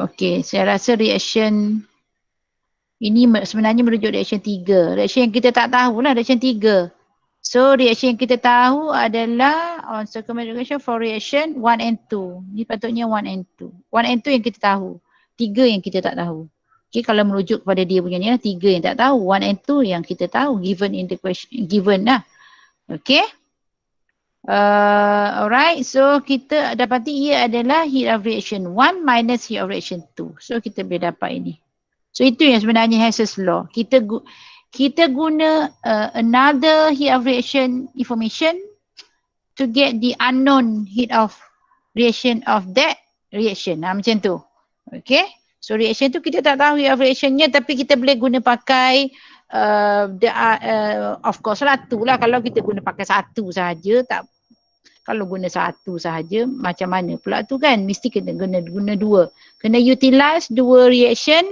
okay, saya rasa reaction ini sebenarnya merujuk reaction 3. Reaction yang kita tak tahu lah reaction 3. So reaction yang kita tahu adalah on circumvention reaction for reaction 1 and 2. Ni patutnya 1 and 2. 1 and 2 yang kita tahu. 3 yang kita tak tahu. Okay, kalau merujuk kepada dia punya ni lah 3 yang tak tahu. 1 and 2 yang kita tahu given in the question, given lah. Okay. Alright, so kita dapati ia adalah heat of reaction 1 minus heat of reaction 2. So kita boleh dapat ini. So itu yang sebenarnya Hess's law. Kita guna another heat of reaction information to get the unknown heat of reaction of that reaction. Macam tu. Okay. So reaction tu kita tak tahu heat of reactionnya tapi kita boleh guna pakai of course lah tu lah kalau kita guna pakai satu sahaja tak. Kalau guna satu sahaja macam mana pula tu kan? Mesti kena guna dua. Kena utilize dua reaction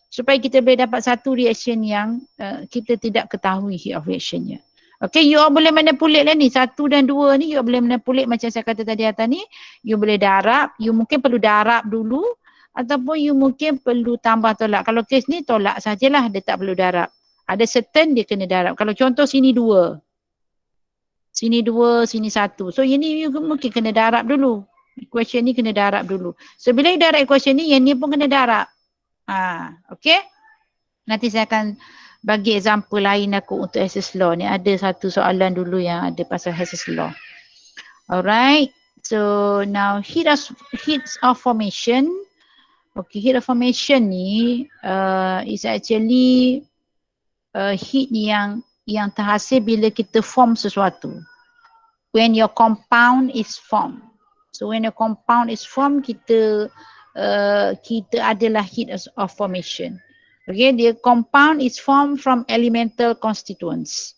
supaya kita boleh dapat satu reaction yang kita tidak ketahui heat of reactionnya. Okay, you all boleh manipulate lah ni. 1 dan 2 ni you all boleh manipulate macam saya kata tadi atas ni. You boleh darab. You mungkin perlu darab dulu ataupun you mungkin perlu tambah tolak. Kalau kes ni tolak sajalah, dia tak perlu darab. Ada certain dia kena darab. Kalau contoh sini 2. Sini 2, sini 1. So ini you mungkin kena darab dulu. Equation ni kena darab dulu. So bila you darab equation ni, yang ni pun kena darab. Okay. Nanti saya akan bagi example lain aku untuk Hess's law ni. Ada satu soalan dulu yang ada pasal Hess's law. Alright. So now heat of formation. Okay, heat of formation ni is actually heat yang terhasil bila kita form sesuatu. When your compound is formed. So when your compound is formed, kita adalah heat of formation. Okay, the compound is formed from elemental constituents.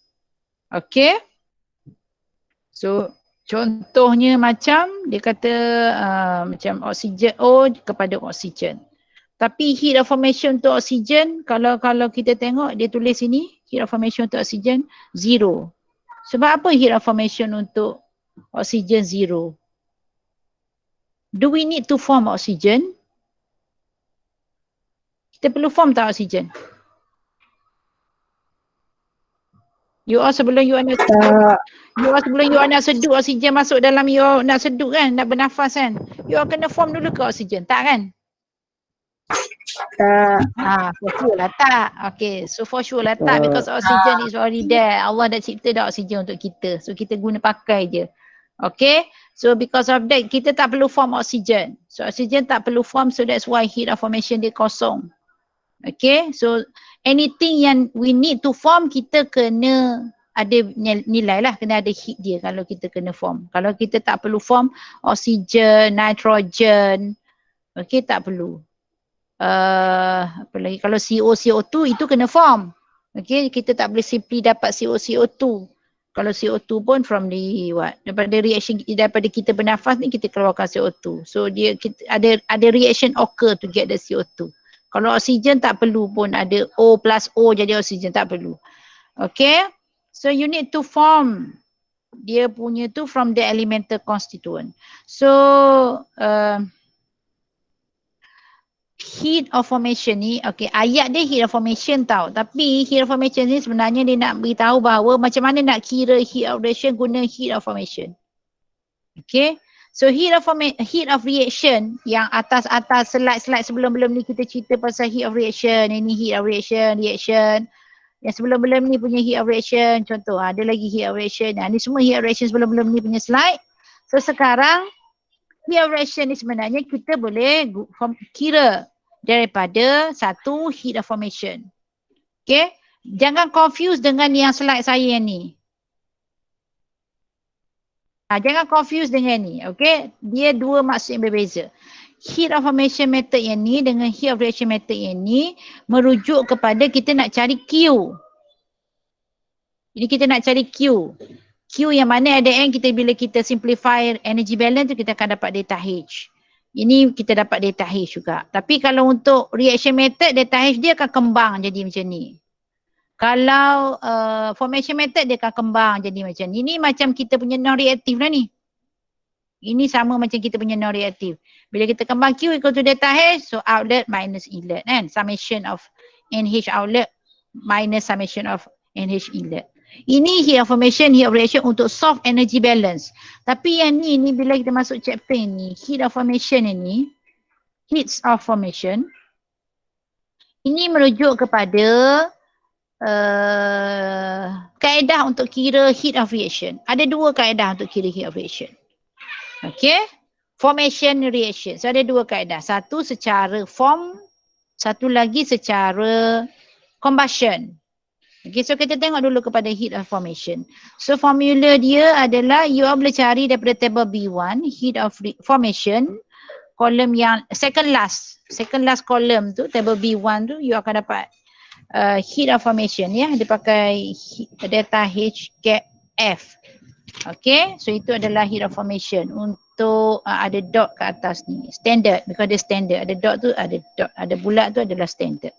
Okay. So contohnya macam dia kata macam oksigen O kepada oksigen. Tapi heat of formation untuk oksigen, kalau kita tengok dia tulis sini, heat of formation untuk oksigen 0. Sebab apa heat of formation untuk oksigen 0? Do we need to form oksigen? Kita perlu form tak oksigen? You all sebelum you nak sedut oksigen masuk dalam you nak sedut kan, nak bernafas kan. You all kena form dulu ke oksigen? Tak kan? For sure lah tak. Okay, so for sure lah tak because oxygen is already there. Allah dah cipta dah oksigen untuk kita. So kita guna pakai je. Okay, so because of that kita tak perlu form oksigen. So oksigen tak perlu form, so that's why heat of formation dia kosong. Okay, so anything yang we need to form kita kena ada nilai lah, kena ada heat dia kalau kita kena form. Kalau kita tak perlu form oksigen, nitrogen, okay tak perlu. Apa lagi, kalau CO, CO2 itu kena form. Okay, kita tak boleh simply dapat CO, CO2. Kalau CO2 pun from the daripada reaction, daripada kita bernafas ni kita keluarkan CO2. So dia ada reaction occur to get the CO2. Kalau oksigen tak perlu pun ada O plus O jadi oksigen, tak perlu. Okay, so you need to form dia punya tu from the elemental constituent. So heat of formation ni, okay, ayat dia heat of formation tau. Tapi heat of formation ni sebenarnya dia nak beritahu bahawa macam mana nak kira heat of reaction guna heat of formation. Okay, so heat of reaction yang atas-atas slide-slide sebelum-belum ni kita cerita pasal heat of reaction. Ini heat of reaction. Yang sebelum-belum ni punya heat of reaction. Contoh, ada lagi heat of reaction. Ni semua heat of reaction sebelum-belum ni punya slide. So sekarang heat of reaction ni sebenarnya kita boleh kira daripada satu heat of formation. Okay, Jangan confuse dengan yang slide saya ni. Jangan confuse dengan ni. Okay. Dia dua maksud yang berbeza. Heat of formation method yang ni dengan heat of reaction method yang ni merujuk kepada kita nak cari Q. Ini kita nak cari Q. Q yang mana at the end kita bila kita simplify energy balance tu kita akan dapat delta H. Ini kita dapat delta H juga. Tapi kalau untuk reaction method delta H dia akan kembang jadi macam ni. Kalau formation method dia akan kembang jadi macam ni. Ini macam kita punya non-reactive lah ni. Ini sama macam kita punya non-reactive. Bila kita kembang Q equal to delta H, so outlet minus inlet kan. Summation of NH outlet minus summation of NH inlet. Ini heat of formation, heat of reaction untuk soft energy balance. Tapi yang ni bila kita masuk chapter ni, heat of formation ini, heats of formation, ini merujuk kepada kaedah untuk kira heat of reaction. Ada dua kaedah untuk kira heat of reaction. Okay. Formation reaction. So ada dua kaedah. Satu secara form, satu lagi secara combustion. Okay, so kita tengok dulu kepada heat of formation. So formula dia adalah you boleh cari daripada table B1, heat of formation, kolom yang second last column tu, table B1 tu you akan dapat heat of formation ya, dia pakai delta H gap F. Okay, so itu adalah heat of formation untuk ada dot ke atas ni, standard, because dia standard, ada dot tu ada dot, ada bulat tu adalah standard.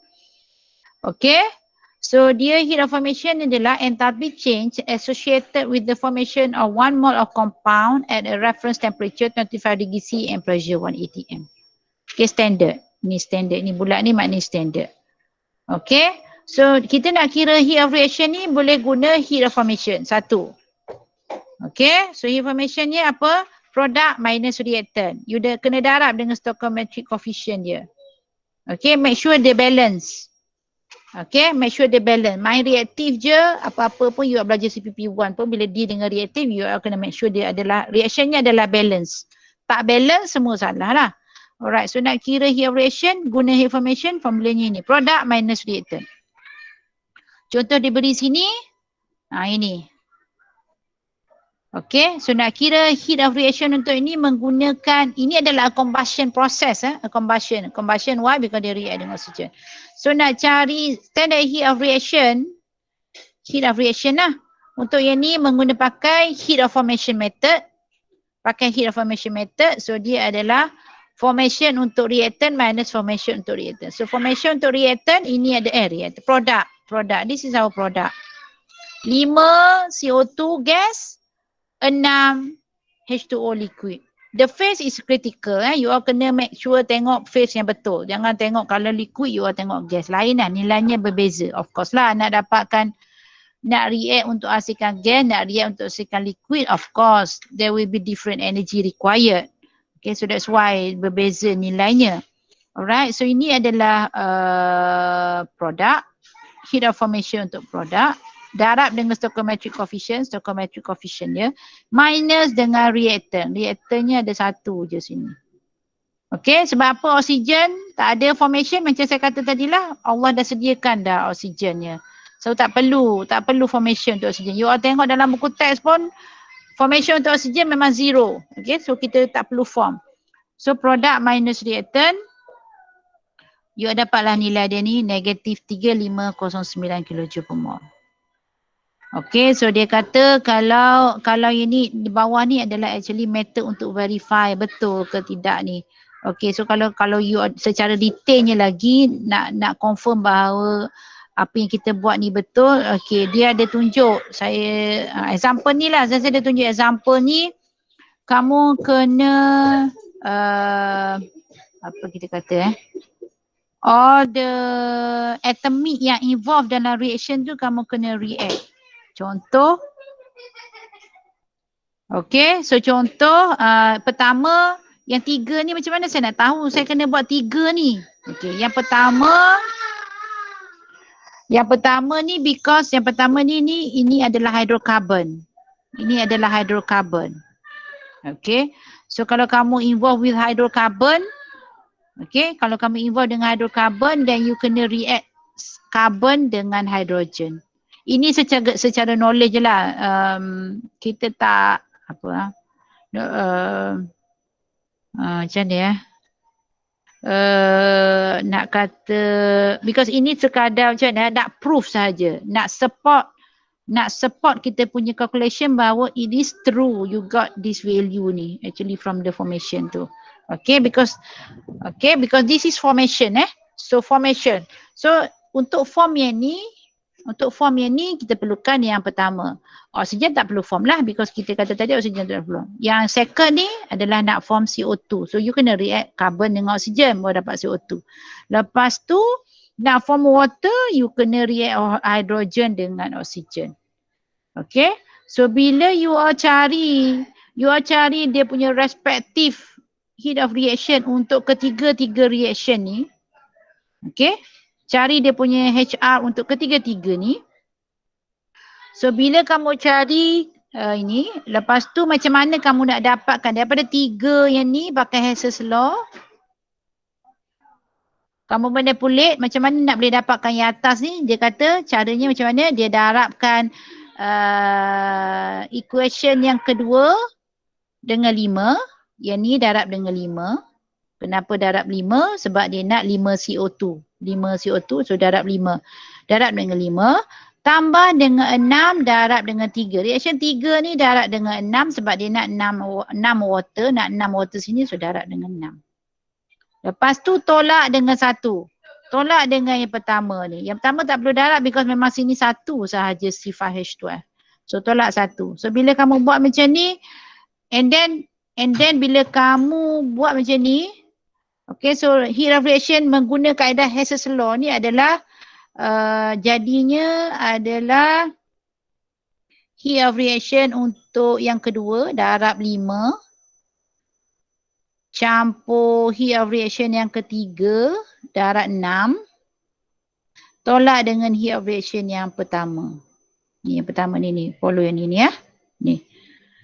Okay. So dia heat of formation adalah enthalpy change associated with the formation of 1 mole of compound at a reference temperature 25 degree C and pressure 1 atm. Okay, standard. Ni standard. Ni bulat ni maknanya standard. Okay. So kita nak kira heat of reaction ni boleh guna heat of formation. Satu. Okay. So heat of formation ni apa? Product minus reactant. You dah kena darab dengan stoichiometric coefficient dia. Okay. Make sure dia balance. Okay, make sure dia balance. Main reaktif je, apa-apa pun you belajar CPP1 pun bila dia dengan reaktif, you kena make sure dia adalah, reactionnya adalah balance. Tak balance, semua salah lah. Alright, so nak kira heat of reaction, guna heat formation, formulanya ini. Product minus reactant. Contoh dia beri sini, ini. Okay, so nak kira heat of reaction untuk ini menggunakan, ini adalah combustion process. Combustion. Combustion why? Because dia react dengan oxygen. So nak cari standard heat of reaction lah. Untuk yang ni pakai heat of formation method. Pakai heat of formation method. So dia adalah formation untuk reactant minus formation untuk reactant. So formation untuk reactant ini ada reactant. Product. This is our product. 5 CO2 gas, 6 H2O liquid. The phase is critical. You all kena make sure tengok phase yang betul. Jangan tengok kalau liquid, you all tengok gas. Lain lah, nilainya berbeza. Of course lah, nak dapatkan, nak react untuk hasilkan gas, nak react untuk hasilkan liquid, of course. There will be different energy required. Okay, so that's why berbeza nilainya. Alright, so ini adalah product. Heat of formation untuk product. Darab dengan stoichiometric coefficient dia, minus dengan reactant. Reactantnya ada satu je sini. Okay, sebab apa oksigen tak ada formation macam saya kata tadilah, Allah dah sediakan dah oksigennya. So tak perlu formation untuk oksigen. You all tengok dalam buku teks pun, formation untuk oksigen memang zero. Okay, so kita tak perlu form. So product minus reactant, you dapatlah nilai dia ni, negatif 3509 kJ per mol. Okay, so dia kata kalau ini di bawah ni adalah actually method untuk verify betul ke tidak ni. Okay, so kalau you secara detailnya lagi nak confirm bahawa apa yang kita buat ni betul, okay, dia ada tunjuk saya example ni lah, saya ada tunjuk example ni. Kamu kena apa kita kata all the atomic yang involved dalam reaction tu kamu kena react. Contoh, okay, so contoh pertama, yang 3 ni macam mana saya nak tahu, saya kena buat 3 ni. Okay, yang pertama ni because yang pertama ni ini adalah hydrocarbon. Ini adalah hydrocarbon. Okay, so kalau kamu involve with hydrocarbon, okay, kalau kamu involve dengan hydrocarbon, then you kena react karbon dengan hidrogen. Ini secara knowledge je lah. Kita tak apa macam ni nak kata, because ini sekadar macam mana, nak proof saja, nak support kita punya calculation bahawa it is true you got this value ni actually from the formation tu. Okay, because this is formation so formation. So untuk form yang ni kita perlukan yang pertama. Oksigen tak perlu form lah because kita kata tadi oksigen tak perlu. Yang second ni adalah nak form CO2. So you kena react carbon dengan oksigen baru dapat CO2. Lepas tu nak form water, you kena react hydrogen dengan oksigen. Okay. So bila you are cari dia punya respective heat of reaction untuk ketiga-tiga reaction ni. Okay. Cari dia punya HR untuk ketiga-tiga ni. So bila kamu cari ini, lepas tu macam mana kamu nak dapatkan daripada tiga yang ni pakai Hess's law. Kamu manipulate macam mana nak boleh dapatkan yang atas ni. Dia kata caranya macam mana, dia darabkan equation yang kedua dengan 5. Yang ni darab dengan 5. Kenapa darab 5? Sebab dia nak 5 CO2. 5 CO2, so darab 5. Darab dengan 5. Tambah dengan 6, darab dengan 3. Reaction 3 ni darab dengan 6 sebab dia nak 6 water. Nak 6 water sini, so darab dengan 6. Lepas tu tolak dengan 1. Tolak dengan yang pertama ni. Yang pertama tak perlu darab because memang sini 1 sahaja sifar H12. So tolak 1. So bila kamu buat macam ni, and then bila kamu buat macam ni, okay, so heat of reaction menggunakan kaedah Hess's law ni adalah jadinya adalah heat of reaction untuk yang kedua darab 5 campur heat of reaction yang ketiga darab 6 tolak dengan heat of reaction yang pertama. Ni yang pertama ni follow yang ni ya. Ni.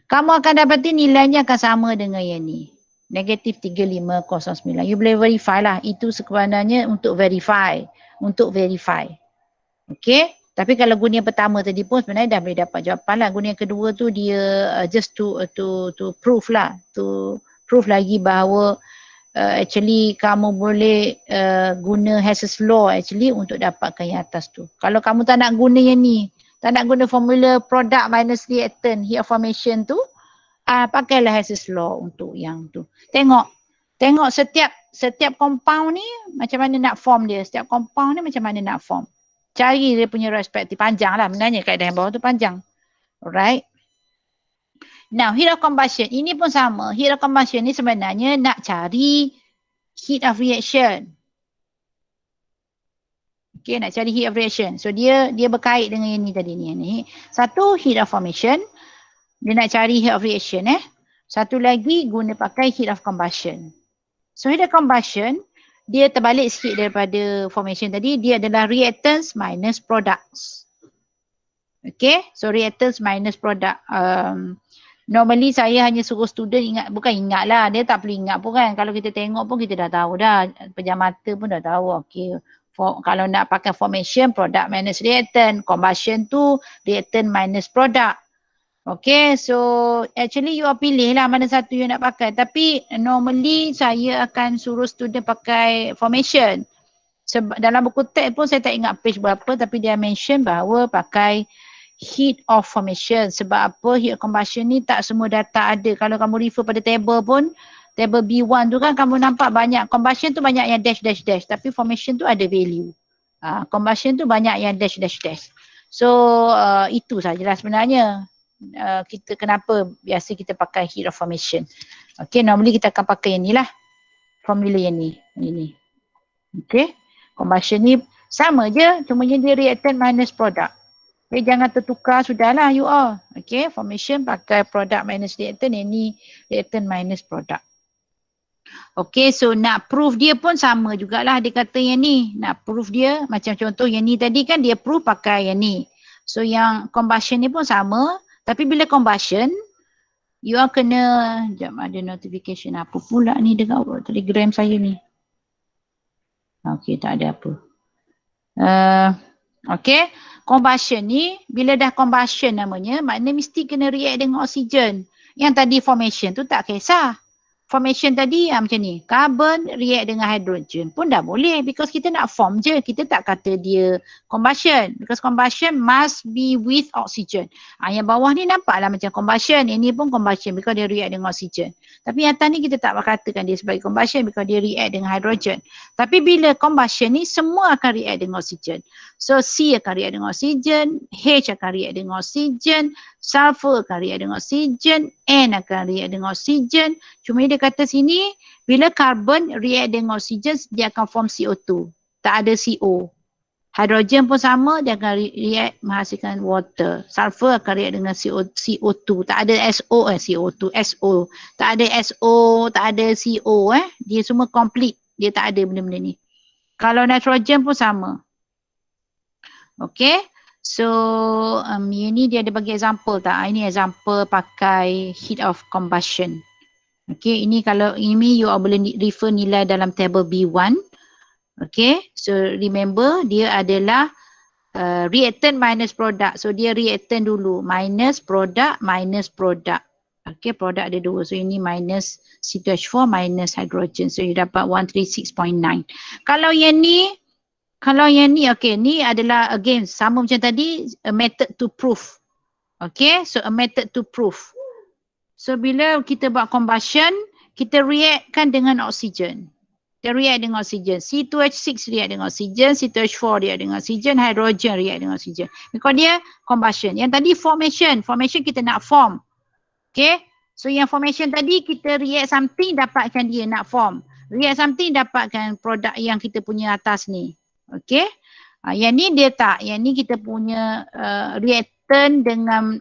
Kamu akan dapati nilainya akan sama dengan yang ni. Negatif 3509. You boleh verify lah. Itu sebenarnya untuk verify. Okay. Tapi kalau guna yang pertama tadi pun sebenarnya dah boleh dapat jawapan lah. Guna yang kedua tu dia just to prove lah. To prove lagi bahawa actually kamu boleh guna Hess's law actually untuk dapatkan yang atas tu. Kalau kamu tak nak guna yang ni, tak nak guna formula product minus reactant heat of formation tu, pakailah Hess's law untuk yang tu. Tengok setiap compound ni macam mana nak form dia. Setiap compound ni macam mana nak form. Cari dia punya respective. Panjang lah sebenarnya kaedah yang bawah tu panjang. Alright. Now heat of combustion. Ini pun sama. Heat of combustion ni sebenarnya nak cari heat of reaction. Okay, nak cari heat of reaction. So dia berkait dengan yang ni tadi ni. Satu heat of formation. Dia nak cari heat of reaction Satu lagi guna pakai heat of combustion. So heat of combustion dia terbalik sikit daripada formation tadi. Dia adalah reactants minus products. Okay, so reactants minus product. Normally saya hanya suruh student ingat, bukan ingat lah, dia tak perlu ingat pun kan. Kalau kita tengok pun kita dah tahu dah. Pejam mata pun dah tahu. Okay, kalau nak pakai formation, product minus reactant. Combustion tu reactant minus product. Okay, so actually you pilih lah mana satu you nak pakai. Tapi normally saya akan suruh student pakai formation. Sebab dalam buku teks pun saya tak ingat page berapa tapi dia mention bahawa pakai heat of formation. Sebab apa? Heat of combustion ni tak semua data ada. Kalau kamu refer pada table pun, table B1 tu kan kamu nampak banyak. Combustion tu banyak yang dash dash dash. Tapi formation tu ada value. Combustion tu banyak yang dash dash dash. So itu sajalah sebenarnya. Kita kenapa biasa kita pakai heat of formation. Okay, normally kita akan pakai yang ni lah. Formula yang ni. Ini. Okay. Combustion ni sama je. Cuma dia reactant minus product. Okay, jangan tertukar. Sudahlah you all. Okay. Formation pakai product minus reactant. Yang ni reactant minus product. Okay. So nak proof dia pun sama jugalah. Dia kata yang ni. Nak proof dia. Macam contoh yang ni tadi kan dia proof pakai yang ni. So yang combustion ni pun sama. Tapi bila combustion, you all kena, sekejap ada notification apa pula ni dekat Telegram saya ni. Okay, tak ada apa. Okay. Combustion ni, bila dah combustion namanya, maknanya mesti kena react dengan oksigen. Yang tadi formation tu tak kisah. Formation tadi macam ni. Carbon react dengan hydrogen pun dah boleh because kita nak form je. Kita tak kata dia combustion. Because combustion must be with oxygen. Yang bawah ni nampaklah macam combustion. Ini pun combustion because dia react dengan oxygen. Tapi yang atas ni kita tak katakan dia sebagai combustion because dia react dengan hydrogen. Tapi bila combustion ni semua akan react dengan oxygen. So C akan react dengan oxygen, H akan react dengan oxygen, sulfur akan react dengan oksigen, N akan react dengan oksigen. Cuma dia kata sini, bila karbon react dengan oksigen, dia akan form CO2. Tak ada CO. Hidrogen pun sama, dia akan react menghasilkan water. Sulfur akan react dengan CO2. Tak ada CO2, SO. Tak ada SO, tak ada CO. Dia semua complete. Dia tak ada benda-benda ni. Kalau nitrogen pun sama. Okay. So ini dia ada bagi example tak? Ini example pakai heat of combustion. Okay, ini kalau ini you all boleh refer nilai dalam table B1. Okay, so remember dia adalah reactant minus product. So dia reactant dulu, minus product. Okay, product ada dua. So ini minus C2H4 minus hydrogen. So you dapat 136.9. Kalau yang ni, okay, ni adalah again sama macam tadi, a method to prove. Okay, so a method to prove. So bila kita buat combustion, kita reactkan dengan oksigen. Kita react dengan oksigen. C2H6 react dengan oksigen, C2H4 react dengan oksigen, hydrogen react dengan oksigen. Because dia combustion. Yang tadi formation kita nak form. Okay, so yang formation tadi kita react something dapatkan dia nak form. React something dapatkan produk yang kita punya atas ni. Okay. Yang ni dia tak. Yang ni kita punya reactant dengan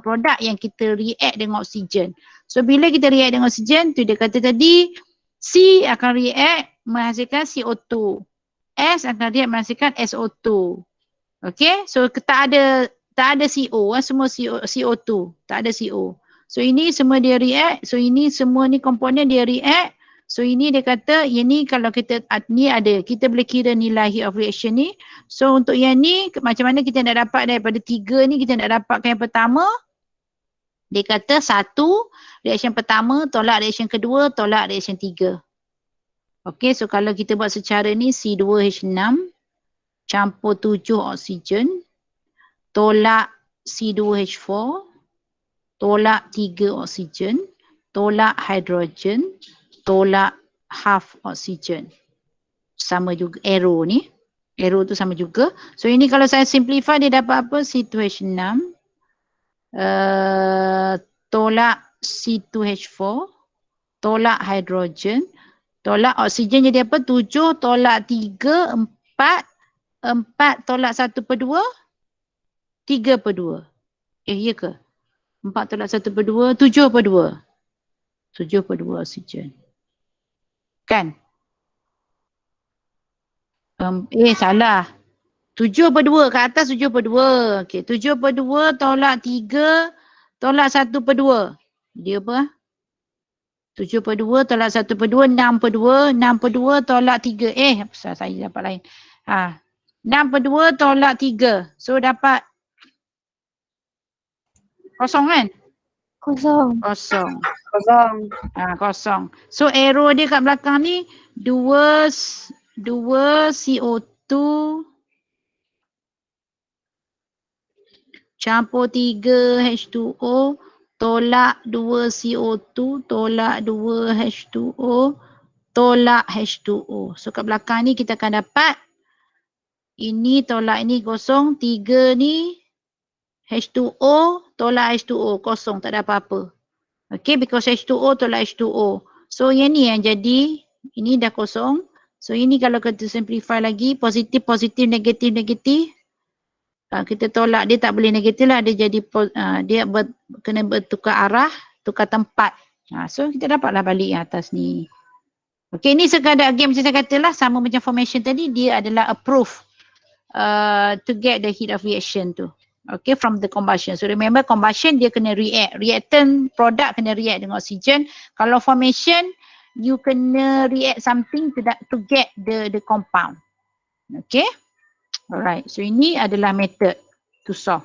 produk yang kita react dengan oksigen. So bila kita react dengan oksigen tu dia kata tadi C akan react menghasilkan CO2. S akan react menghasilkan SO2. Okay. So tak ada CO. Semua CO2. Tak ada CO. So ini semua dia react. So ini semua ni komponen dia react. So ini dia kata, yang ni kalau kita, ni ada, kita boleh kira nilai heat of reaction ni. So untuk yang ni, macam mana kita nak dapat daripada 3 ni, kita nak dapatkan yang pertama. Dia kata 1, reaction pertama, tolak reaction kedua, tolak reaction 3. Okay, so kalau kita buat secara ni, C2H6, campur 7 oksigen, tolak C2H4, tolak 3 oksigen, tolak hydrogen, tolak half oksigen. Sama juga arrow ni. Arrow tu sama juga. So ini kalau saya simplify dia dapat apa? C2H6 tolak C2H4 tolak hydrogen tolak oksigen jadi apa? 7 tolak 3 4 tolak 1/2 3/2. Ya ke? 4 tolak 1/2 7/2. 7/2 oksigen. Kan? Salah. 7/2 kat atas 7/2. Okey, 7/2 tolak 3 tolak 1/2. Dia apa? 7/2 tolak 1/2 6/2. 6/2 tolak 3. Saya dapat lain. 6/2 tolak 3. So dapat kosong kan? Kosong. Kosong. So arrow dia kat belakang ni 2 CO2 campur 3 H2O tolak 2 CO2 tolak 2 H2O tolak H2O. So kat belakang ni kita akan dapat ini tolak ini kosong, 3 ni H2O tolak H2O kosong, tak ada apa-apa. Okay, because H2O tolak H2O. So yang ni yang jadi, ini dah kosong. So ini kalau kita simplify lagi, positif, negatif, negatif. Kita tolak, dia tak boleh negatif lah. Dia jadi, kena bertukar arah, tukar tempat. So kita dapatlah balik yang atas ni. Okay, ni sekadar game macam saya katalah, sama macam formation tadi, dia adalah a proof to get the heat of reaction tu. Okay, from the combustion. So remember combustion dia kena react. Reactant product kena react dengan oksigen. Kalau formation, you kena react something to get the compound. Okay. Alright, so ini adalah method to solve.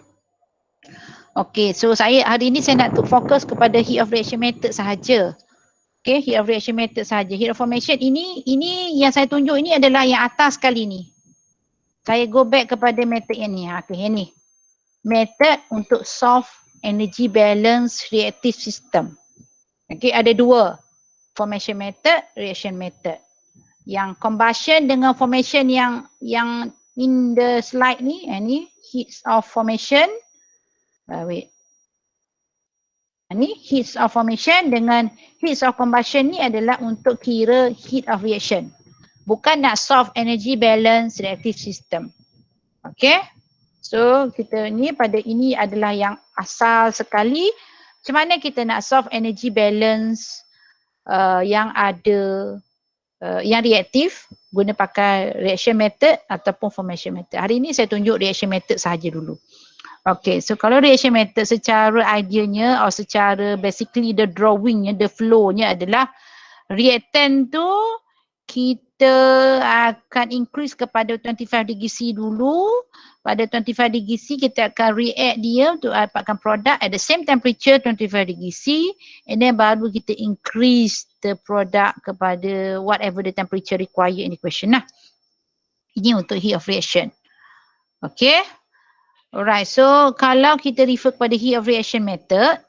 Okay, so hari ini saya nak fokus kepada heat of reaction method sahaja. Okay, heat of reaction method sahaja. Heat of formation ini yang saya tunjuk ini adalah yang atas kali ni. Saya go back kepada method yang ni. Okay, yang ni. Method untuk solve energy balance reactive system. Okay, ada dua. Formation method, reaction method. Yang combustion dengan formation yang in the slide ni, ni heats of formation. Wait. Ni heats of formation dengan heats of combustion ni adalah untuk kira heat of reaction. Bukan nak solve energy balance reactive system. Okay. So kita ni pada ini adalah yang asal sekali. Macam mana kita nak solve energy balance yang ada yang reaktif guna pakai reaction method ataupun formation method. Hari ini saya tunjuk reaction method sahaja dulu. Okay, so kalau reaction method secara ideanya atau secara basically the drawingnya, the flow-nya adalah reactant tu kita akan increase kepada 25 degree C dulu. Pada 25 degree C kita akan react dia untuk dapatkan produk at the same temperature 25 degree C, and then baru kita increase the product kepada whatever the temperature required in the equation lah. Ini untuk heat of reaction. Okay. Alright, so kalau kita refer kepada heat of reaction method,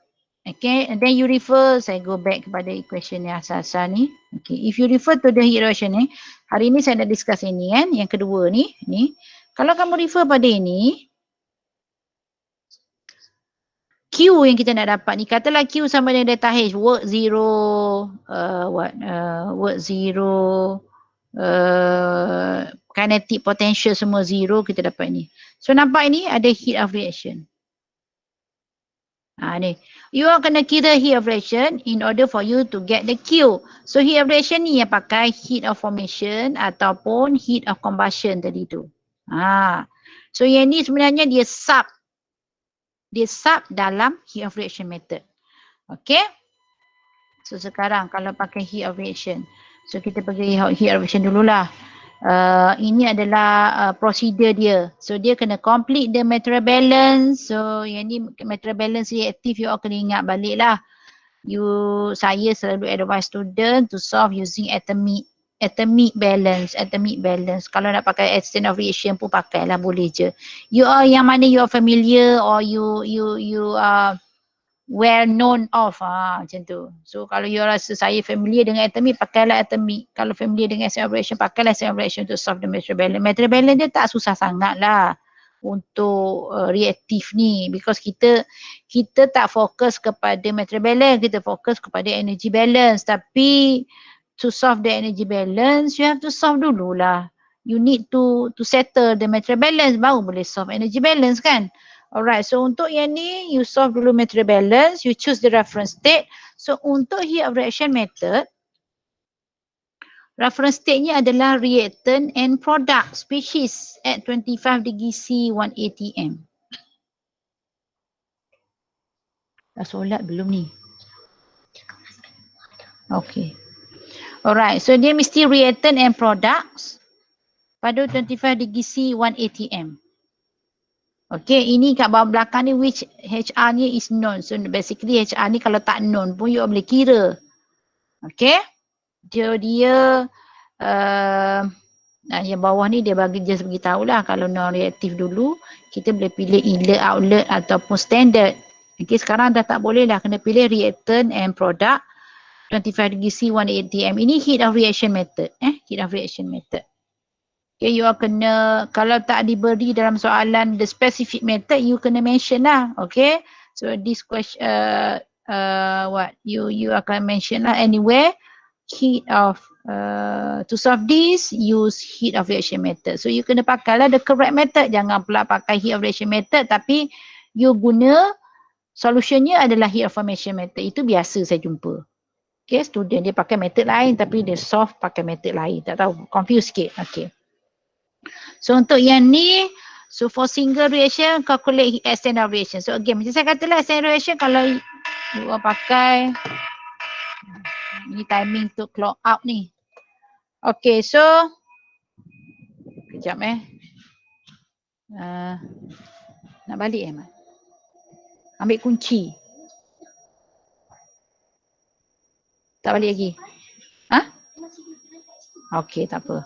okay, and then you refer, saya go back kepada equation yang asal-asal ni. Okay, if you refer to the heat reaction ni, hari ni saya nak discuss ini kan, yang kedua ni. Kalau kamu refer pada ini, Q yang kita nak dapat ni, katalah Q sama dengan delta H, work zero, kinetic potential semua zero, kita dapat ni. So nampak ni ada heat of reaction. Ni. You are kena kira heat of reaction in order for you to get the Q. So heat of reaction ni yang pakai heat of formation ataupun heat of combustion tadi tu. So yang ni sebenarnya dia sub dalam heat of reaction method. Okay. So sekarang kalau pakai heat of reaction. So kita pergi heat of reaction dululah. Ini adalah prosedur dia. So dia kena complete the material balance. So yang ni material balance reactive, you all kena ingat balik lah. Saya selalu advise student to solve using atomic balance. Kalau nak pakai extent of reaction pun pakailah, boleh je. You all yang mana you are familiar or you are well known of, macam tu. So kalau you rasa saya familiar dengan atomic, pakailah atomic. Kalau familiar dengan extent of reaction, pakailah extent of reaction to solve the material balance. Material balance dia tak susah sangat lah untuk reaktif ni, because kita tak fokus kepada material balance, kita fokus kepada energy balance. Tapi to solve the energy balance, you have to solve dululah. You need to settle the material balance, baru boleh solve energy balance kan. Alright, so untuk yang ni, you solve dulu material balance, you choose the reference state. So untuk heat of reaction method, reference state-nya adalah reactant and product species at 25 degree C 180 M. Dah solat belum ni? Okay. Alright, so dia mesti reactant and products pada 25 degree C 180 M. Okay, ini kat bawah belakang ni which HR ni is known. So basically HR ni kalau tak known pun you boleh kira. Okay. Dia yang bawah ni dia bagi just beritahu lah kalau non-reaktif dulu kita boleh pilih inlet, outlet ataupun standard. Okay, sekarang dah tak boleh lah, kena pilih reactant and product 25 degree C 180 M. Ini heat of reaction method. Heat of reaction method. Okay, you are kena, kalau tak diberi dalam soalan the specific method, you kena mention lah. Okay, so this question, you akan mention lah anywhere. Heat of, to solve this, use heat of reaction method. So you kena pakai lah the correct method. Jangan pula pakai heat of reaction method tapi you guna solutionnya adalah heat of formation method. Itu biasa saya jumpa. Okay, student dia pakai method lain tapi dia solve pakai method lain. Tak tahu, confuse sikit. Okay. So untuk yang ni, so for single reaction, calculate extent of reaction. So again, macam saya katalah extent of reaction kalau you pakai, ini timing untuk clock out ni. Okay, so kejap Nak balik Mat? Ambil kunci. Tak balik lagi? Ha? Okay, tak apa.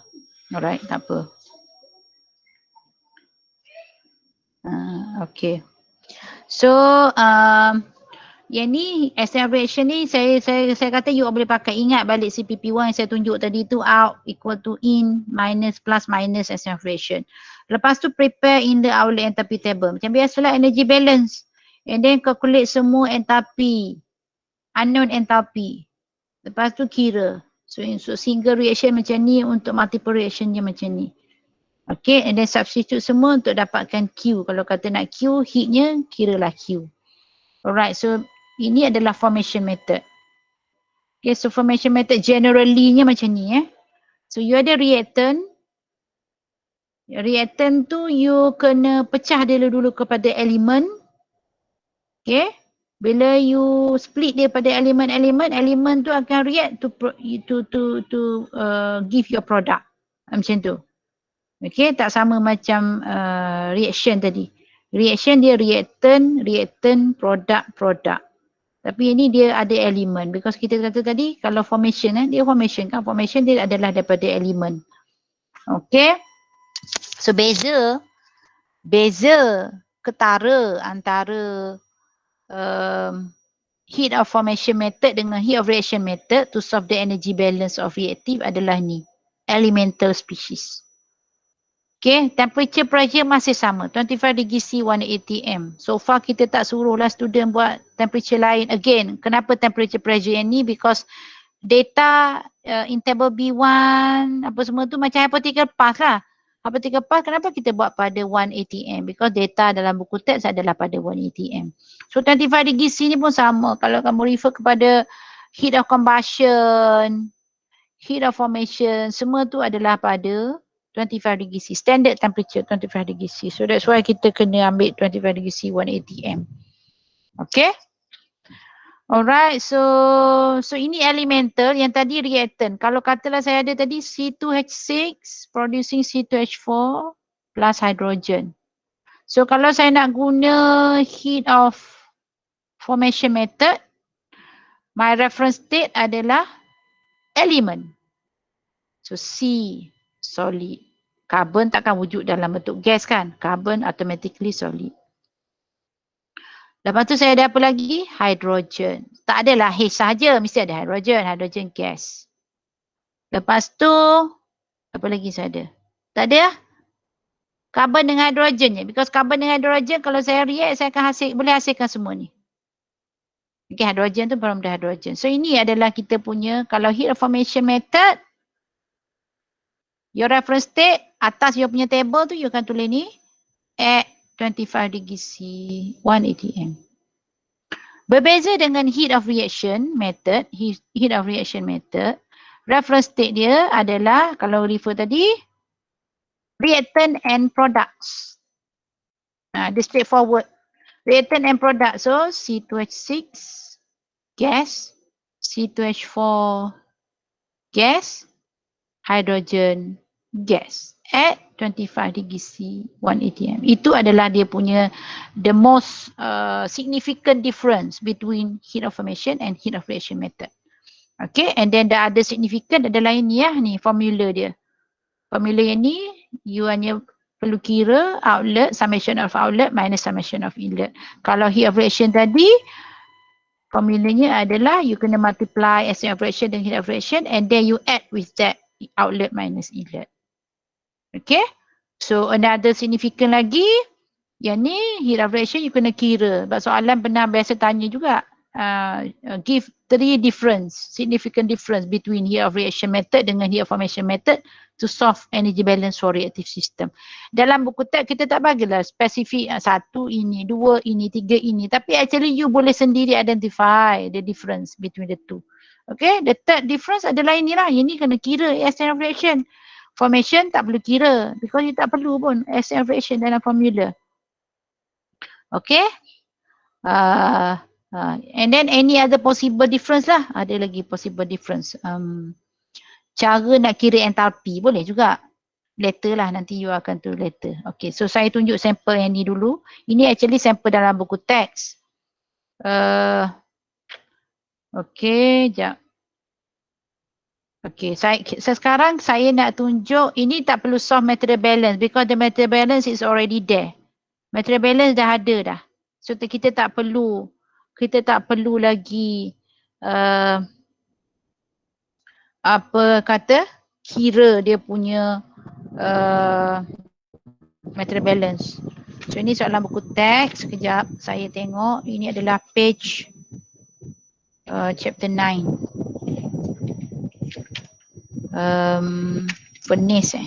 Alright, tak apa. Okay. So, yang ni external reaction ni saya kata you boleh pakai, ingat balik CPP1 yang saya tunjuk tadi tu, out equal to in minus plus minus external reaction. Lepas tu prepare in the outlet enthalpy table. Macam biasalah energy balance. And then calculate semua enthalpy, unknown enthalpy. Lepas tu kira. So untuk single reaction macam ni, untuk multiple reaction je macam ni. Okay, and then substitute semua untuk dapatkan Q. Kalau kata nak Q, heatnya kiralah Q. Alright, so ini adalah formation method. Okay, so formation method generally-nya macam ni So you ada reactant. Reactant tu you kena pecah dia dulu kepada elemen. Okay. Bila you split dia pada elemen, elemen tu akan react to give your product. Macam tu. Okay, tak sama macam reaction tadi. Reaction dia reactant, product. Tapi ini dia ada elemen. Because kita kata tadi kalau formation dia formation kan. Formation dia adalah daripada elemen. Okay. So beza ketara antara heat of formation method dengan heat of reaction method to solve the energy balance of reactive adalah ni. Elemental species. Okay, temperature pressure masih sama. 25 degree C, 180 M. So far kita tak suruhlah student buat temperature lain. Again, kenapa temperature pressure yang ni? Because data in table B1, apa semua tu macam hypothetical pass lah. Hypothetical pass, kenapa kita buat pada 180 M? Because data dalam buku teks adalah pada 180 M. So 25 degree C ni pun sama. Kalau kamu refer kepada heat of combustion, heat of formation, semua tu adalah pada 25 degree C. Standard temperature 25 degree C. So that's why kita kena ambil 25 degree C, 180 M. Okay. Alright, so ini elemental, yang tadi reactant. Kalau katalah saya ada tadi C2H6 producing C2H4 plus hydrogen. So kalau saya nak guna heat of formation method, my reference state adalah element. So C solid. Carbon takkan wujud dalam bentuk gas kan? Carbon automatically solid. Lepas tu saya ada apa lagi? Hydrogen. Tak adalah H sahaja, mesti ada hydrogen. Hydrogen gas. Lepas tu, apa lagi saya ada? Tak ada lah. Carbon dengan hydrogen je. Because carbon dengan hydrogen kalau saya react, saya akan boleh hasilkan semua ni. Okay, hydrogen tu from the hydrogen. So ini adalah kita punya, kalau heat of formation method, your reference state, atas you punya table tu, you akan tulis ni, at 25 degree C, 180 M. Berbeza dengan heat of reaction method, heat of reaction method, reference state dia adalah, kalau refer tadi, reactant and products. Dia straightforward. Reactant and product, so C2H6 gas, C2H4 gas, hydrogen gas at 25 degree C, 180 M. Itu adalah dia punya the most significant difference between heat of formation and heat of reaction method. Okay, and then the other significant adalah ini ni formula dia. Formula yang ni you hanya perlu kira outlet, summation of outlet minus summation of inlet. Kalau heat of reaction tadi, formulanya adalah you kena multiply extent of reaction dengan heat of reaction and then you add with that outlet minus inlet. Okay. So another significant lagi, yang ni heat of reaction you kena kira. Sebab soalan pernah biasa tanya juga. Give 3 significant difference between heat of reaction method dengan heat of formation method to solve energy balance for reactive system. Dalam buku teks kita tak bagilah spesifik 1 ini, 2 ini, 3 ini. Tapi actually you boleh sendiri identify the difference between the two. Okay, the third difference adalah inilah. Ini kena kira extent of reaction. Formation tak perlu kira because you tak perlu pun extent of reaction dalam formula. Okay. And then any other possible difference lah. Ada lagi possible difference. Cara nak kira enthalpy boleh juga. later lah, nanti you akan tu later. Okay, so saya tunjuk sampel yang ni dulu. Ini actually sampel dalam buku teks. Okay, jap. Okay, sekarang saya nak tunjuk, ini tak perlu solve material balance because the material balance is already there. Material balance dah ada dah. So kita tak perlu lagi apa kata, kira dia punya material balance. So ini soalan buku teks. Sekejap saya tengok. Ini adalah page chapter 9. Furnace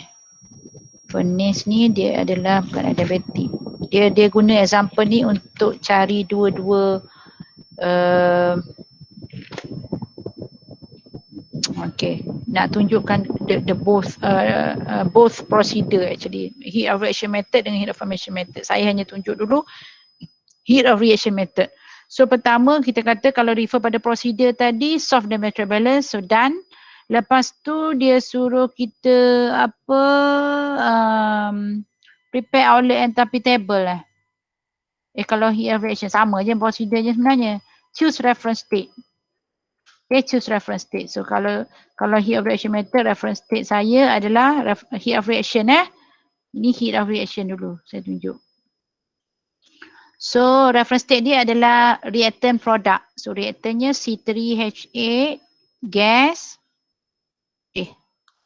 Furnace ni dia adalah bukan adiabatik. Dia guna example ni untuk cari dua-dua okay, nak tunjukkan the both procedure actually, heat of reaction method dengan heat of formation method. Saya hanya tunjuk dulu heat of reaction method. So pertama kita kata kalau refer pada procedure tadi, solve the material balance, so done. Lepas tu dia suruh kita apa, prepare outlet enthalpy table lah. Kalau heat of reaction sama je prosedurnya sebenarnya. Choose reference state. Okay, choose reference state. So kalau heat of reaction method, reference state saya adalah heat of reaction Ini heat of reaction dulu saya tunjuk. So reference state dia adalah reactant product. So reactantnya C3H8 gas.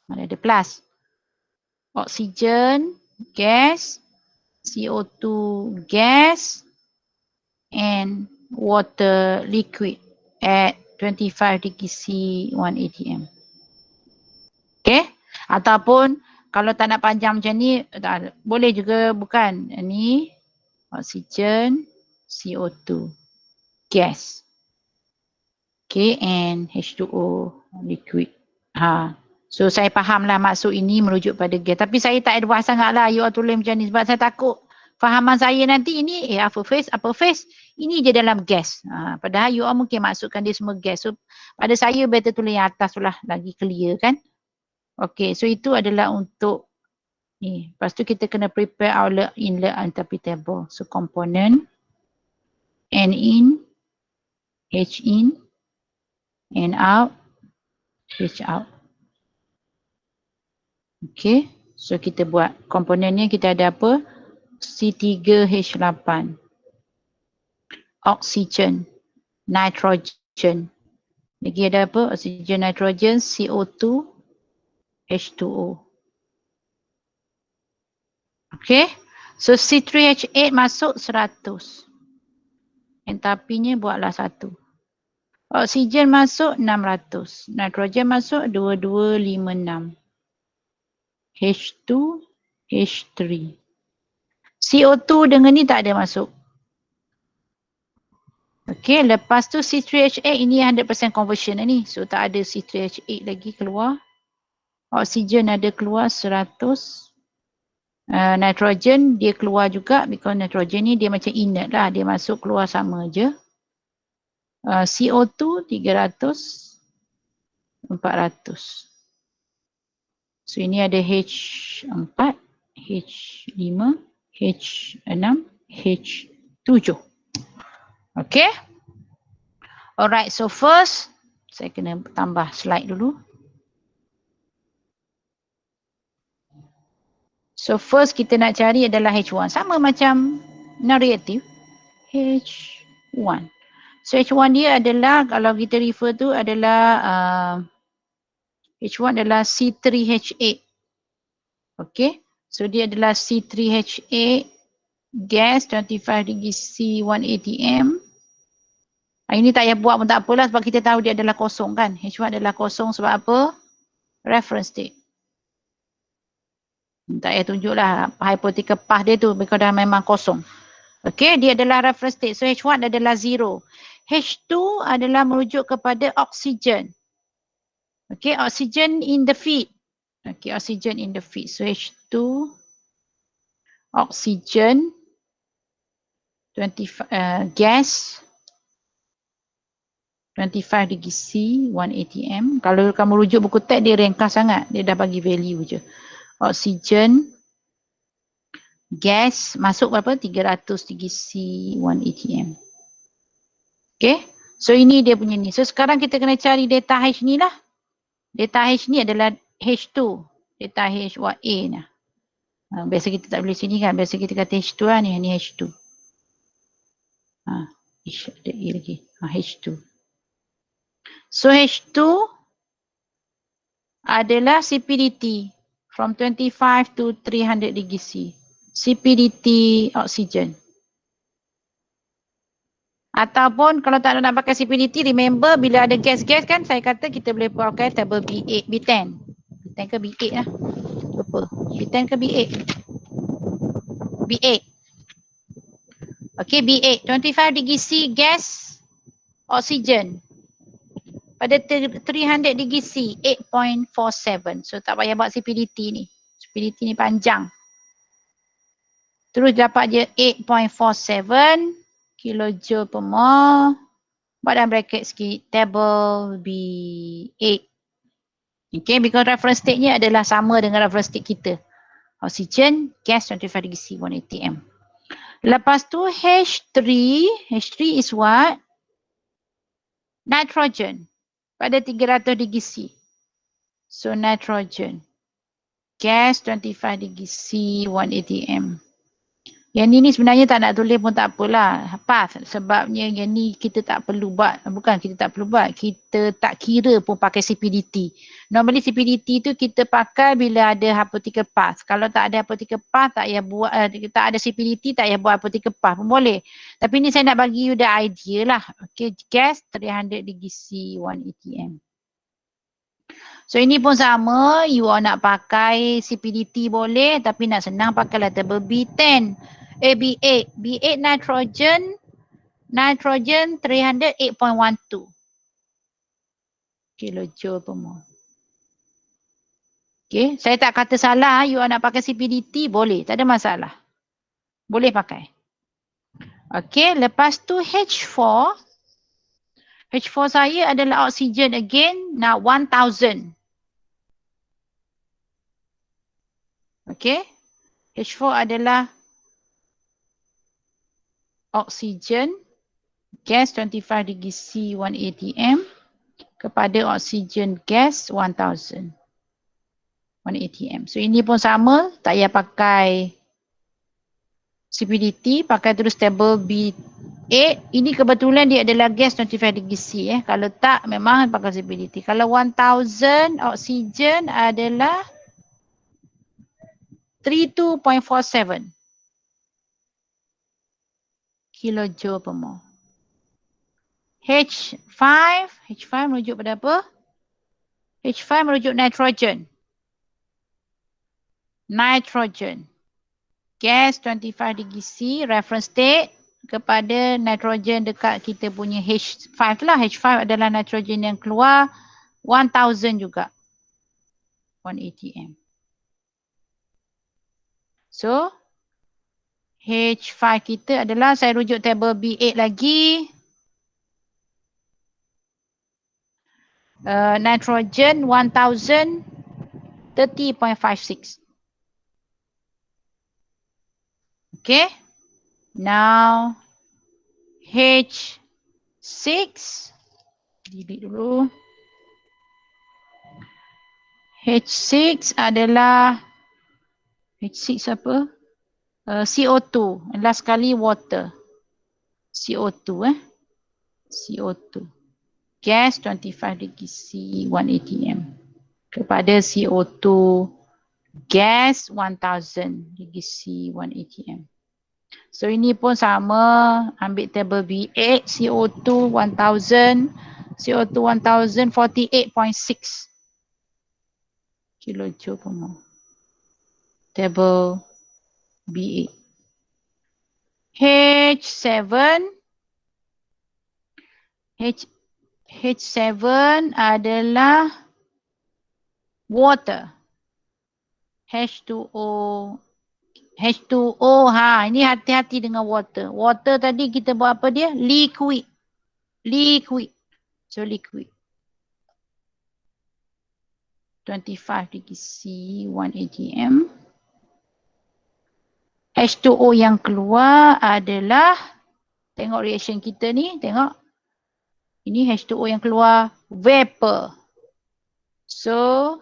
Mana ada plus. Oxygen gas, CO2 gas, and water liquid at 25 degree C 1 atm. Okay. Ataupun kalau tak nak panjang macam ni, boleh juga bukan. Ini oxygen, CO2 gas. Okay, and H2O liquid. So saya fahamlah maksud ini merujuk pada gas. Tapi saya tak advance sangat lah you all tulis macam ni sebab saya takut fahaman saya nanti ini upper phase, ini je dalam gas. Padahal you all mungkin maksudkan dia semua gas. So pada saya better tulis yang atas tu lah, lagi clear kan. Okay, so itu adalah untuk ni. Lepas tu kita kena prepare outlet inlet enthalpy table. So component N in, H in, N out, H out. Okay, so kita buat komponennya, kita ada apa? C3H8, oxygen, nitrogen. Lagi ada apa? Oxygen, nitrogen, CO2, H2O. Okay, so C3H8 masuk 100. Enthalpinya buatlah 1. Oxygen masuk 600. Nitrogen masuk 2256. H2, H3. CO2 dengan ni tak ada masuk. Okay, lepas tu C3H8 ini 100% conversion ni. So tak ada C3H8 lagi keluar. Oxygen ada keluar 100. Nitrogen dia keluar juga because nitrogen ni dia macam inert lah. Dia masuk keluar sama je. CO2 300. 400. So ini ada H4, H5, H6, H7. Okay. Alright, so first saya kena tambah slide dulu. So first kita nak cari adalah H1. Sama macam non-reactive. H1. So H1 dia adalah, kalau kita refer tu adalah H1 adalah C3H8. Okay. So dia adalah C3H8 gas 25 degree C 1 atm. Ini tak payah buat pun tak apalah sebab kita tahu dia adalah kosong kan. H1 adalah kosong sebab apa? Reference state. Tak payah tunjuklah hypothetical path dia tu because dah memang kosong. Okay, dia adalah reference state. So H1 adalah 0. H2 adalah merujuk kepada oxygen. Okay, oxygen in the feed. Okay, oxygen in the feed. So H2, oxygen, 25 gas, 25 degree C, 1 atm. Kalau kamu rujuk buku teks dia ringkas sangat. Dia dah bagi value je. Oksigen, gas masuk berapa? 300 degree C 1 atm. Okay. So ini dia punya ni. So sekarang kita kena cari data H ni lah. Data H ni adalah H2. Data H what A ni. Biasa kita tak boleh sini kan. Biasa kita kata H2 lah ni. Ni H2. H ada A lagi. H2. So H2 adalah CPDT from 25 to 300 degree C. CPDT oksigen. Ataupun kalau tak nak pakai CPDT, remember bila ada gas-gas kan saya kata kita boleh pakai table B8, B10. B10 ke B8 lah. Lupa. B10 ke B8? B8. Okay, B8. 25 degree C gas oksigen. Pada 300 degree C, 8.47. So tak payah buat CPDT ni. CPDT ni panjang. Terus dapat je 8.47 kilojoule per mole. Buat dalam bracket sikit. Table B8. Okay, because reference state-nya adalah sama dengan reference state kita. Oxygen, gas 25 degree C, 1 atm. Lepas tu H3. H3 is what? Nitrogen. Pada 300 degree C. So nitrogen. Gas 25 degree C, 1 atm. Yang ni sebenarnya tak nak tulis pun tak apalah. Pass. Sebabnya yang ni kita tak perlu buat. Bukan kita tak perlu buat. Kita tak kira pun pakai CPDT. Normally CPDT tu kita pakai bila ada hypothetical path. Kalau tak ada hypothetical path tak payah buat. Tak ada CPDT tak payah buat hypothetical path pun boleh. Tapi ni saya nak bagi you the idea lah. Okay. Gas 300 degree C 1 atm. So ini pun sama. You all nak pakai CPDT boleh. Tapi nak senang pakailah table B10. B8. B8 nitrogen. Nitrogen 308.12 kilojoule per mole. Okay. Saya tak kata salah. You nak pakai CPDT boleh. Tak ada masalah. Boleh pakai. Okay. Lepas tu H4. H4 saya adalah oksigen again. Now 1000. Okay. H4 adalah oksigen, gas 25 degree C 1 atm kepada oksigen gas 1000 1 atm. So ini pun sama, tak payah pakai CPDT, pakai terus table B8. Ini kebetulan dia adalah gas 25 degree C. Kalau tak memang pakai CPDT. Kalau 1000 oksigen adalah 32.47 kilojoule per mole. H5 merujuk pada apa? H5 merujuk nitrogen. Nitrogen. Gas 25 degree C, reference state kepada nitrogen dekat kita punya H5 lah. H5 adalah nitrogen yang keluar 1000 juga. 1 atm. So, H5 kita adalah, saya rujuk table B8 lagi. Nitrogen 1000 30.56. Okay. Now H6 delete dulu. H6 adalah H6 apa? CO2. Last sekali water. CO2 CO2. Gas 25 degree C 1 atm. Kepada CO2 gas 1000 degree C 1 atm. So ini pun sama, ambil table B8, CO2 1000, CO2 1000 48.6 kilojoule per mole. Table B8. H7 adalah water. H2O. Ini hati-hati dengan water. Water tadi kita buat apa dia? Liquid. So liquid. 25 degree C, 1 atm. H2O yang keluar adalah, tengok reaction kita ni, tengok. Ini H2O yang keluar, vapor. So,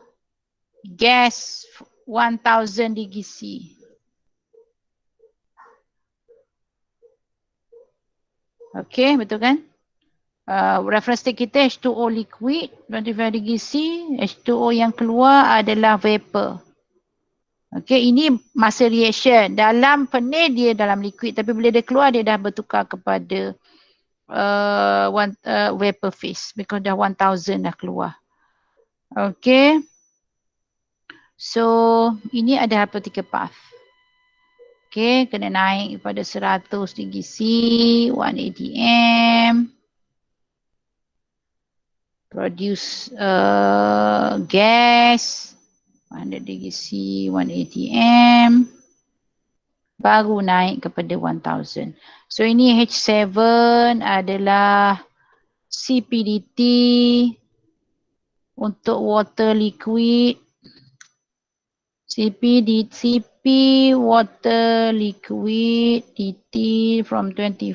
gas 1000 degree C. Okay, betul kan? Reference state kita H2O liquid, 25 degree C. H2O yang keluar adalah vapor. Okay, ini masa reaction. Dalam pening dia dalam liquid, tapi bila dia keluar dia dah bertukar kepada vapor phase. Because dah 1000 dah keluar. Okay. So, ini ada hypothetical path. Okay, kena naik kepada 100 degree C, 1 atm. Produce gas, 100 degree C, 1 atm. Baru naik kepada 1000. So, ini H7 adalah CPDT untuk water liquid. CP water liquid DT from 25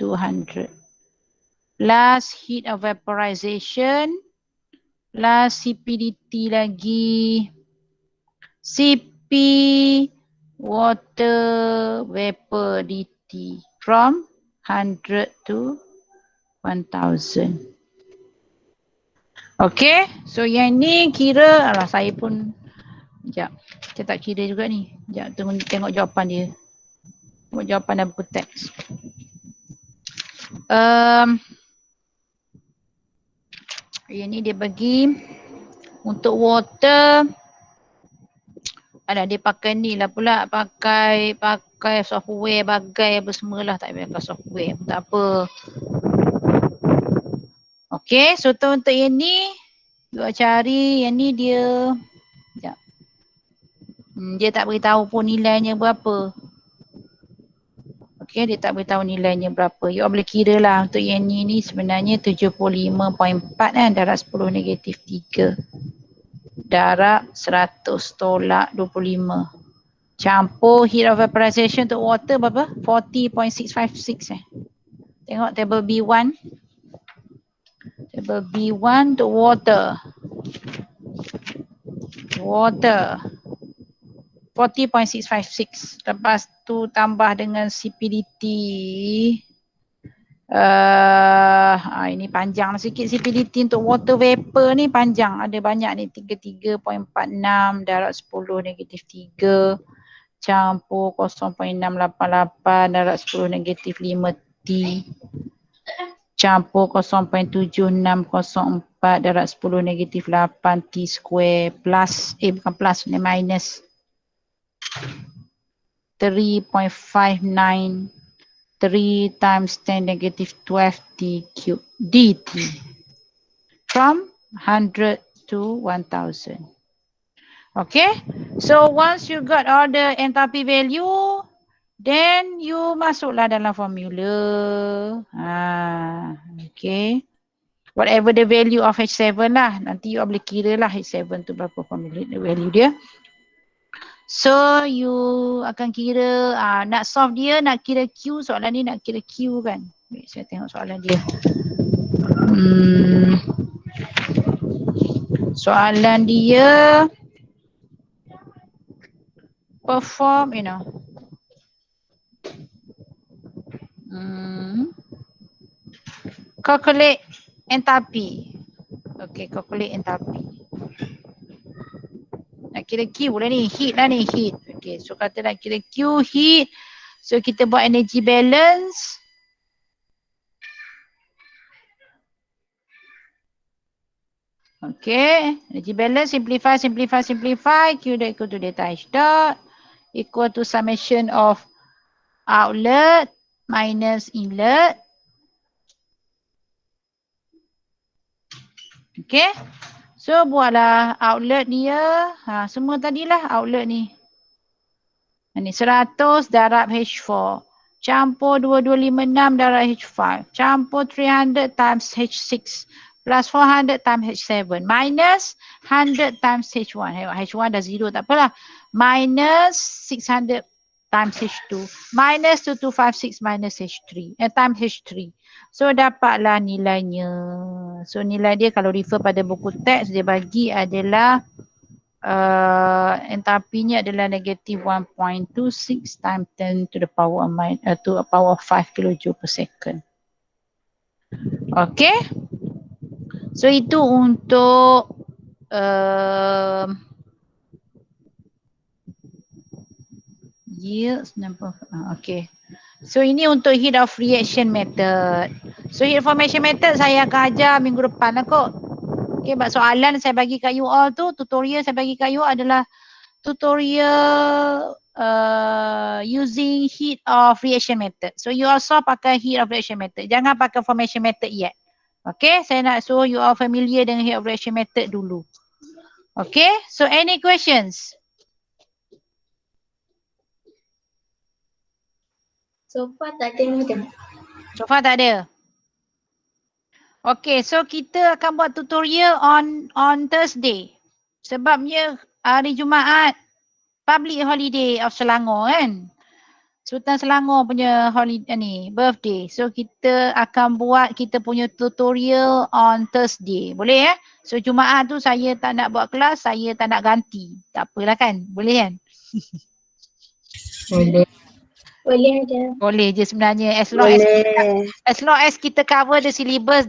to 100 plus heat of vaporization plus CPDT lagi, CP water vapor DT from 100 to 1000. Okay, so yang ni kira, alah saya pun sekejap, saya tak kira juga ni. Sekejap, tengok jawapan dia. Tengok jawapan dalam buku teks. Yang ni dia bagi untuk water. Ada dia pakai ni lah pula, pakai software bagai apa semualah, tak payah pakai software, tak apa. Okay, so untuk yang ni, you cari yang ni dia. Sekejap. Dia tak beritahu pun nilainya berapa. Okay, dia tak beritahu nilainya berapa. You boleh kira lah untuk yang ni sebenarnya 75.4 kan, darab 10 negatif 3. Darab 100 tolak 25. Campur heat of vaporization untuk water berapa? 40.656 Tengok table B1. Table B1 untuk water. Water. 40.656. Lepas tu tambah dengan CPDT. Ini panjang sikit CPDT untuk water vapor ni, panjang. Ada banyak ni, 33.46 darab 10 negatif 3. Campur 0.688 darab 10 negatif 5T. Campur 0.7604 darab 10 negatif 8T square plus, bukan plus, ni minus 3.593 times 10 negative 12T cube DT from 100 to 1000. Okay, so once you got all the enthalpy value, then you masuklah dalam formula. Okay, whatever the value of H7 lah, nanti you boleh kira lah H7 tu berapa formula value dia. So you akan kira, nak solve dia, nak kira Q, soalan ni nak kira Q kan. Saya tengok soalan dia. Soalan dia perform, calculate enthalpy. Okay, calculate enthalpy. Nak kira Q lah ni, heat lah ni, heat. Okay, so kata nak kira Q, heat. So kita buat energy balance. Okay, energy balance, simplify. Q dot equal to delta H dot equal to summation of outlet minus inlet. Okay, so buatlah outlet ni ya. Semua tadilah outlet ni. Ini 100 darab H4. Campur 2256 darab H5. Campur 300 times H6 plus 400 times H7 minus 100 times H1. H1 dah 0 tak apalah. Minus 600 times H2 minus 2256 minus H3 times H3. So dapatlah nilainya. So nilai dia kalau refer pada buku teks dia bagi adalah entapinya adalah negative 1.26 times 10 to the power of 5 kilojoule per second. Okay. So itu untuk yields number. Okay. So ini untuk heat of reaction method. So heat formation method saya akan ajar minggu depan lah kot. Okay, soalan saya bagi kat you all tu, tutorial saya bagi kat you adalah tutorial using heat of reaction method. So you also pakai heat of reaction method. Jangan pakai formation method yet. Okay, saya nak suruh you all familiar dengan heat of reaction method dulu. Okay, so any questions? So far tak ada macam. So far tak ada. Okay, so kita akan buat tutorial on Thursday. Sebabnya hari Jumaat public holiday of Selangor kan. Sultan Selangor punya holiday ni, birthday. So kita akan buat kita punya tutorial on Thursday. Boleh ya? So Jumaat tu saya tak nak buat kelas, saya tak nak ganti. Tak apalah kan? Boleh kan? Boleh. Boleh aja. Boleh je sebenarnya as long as kita cover the syllabus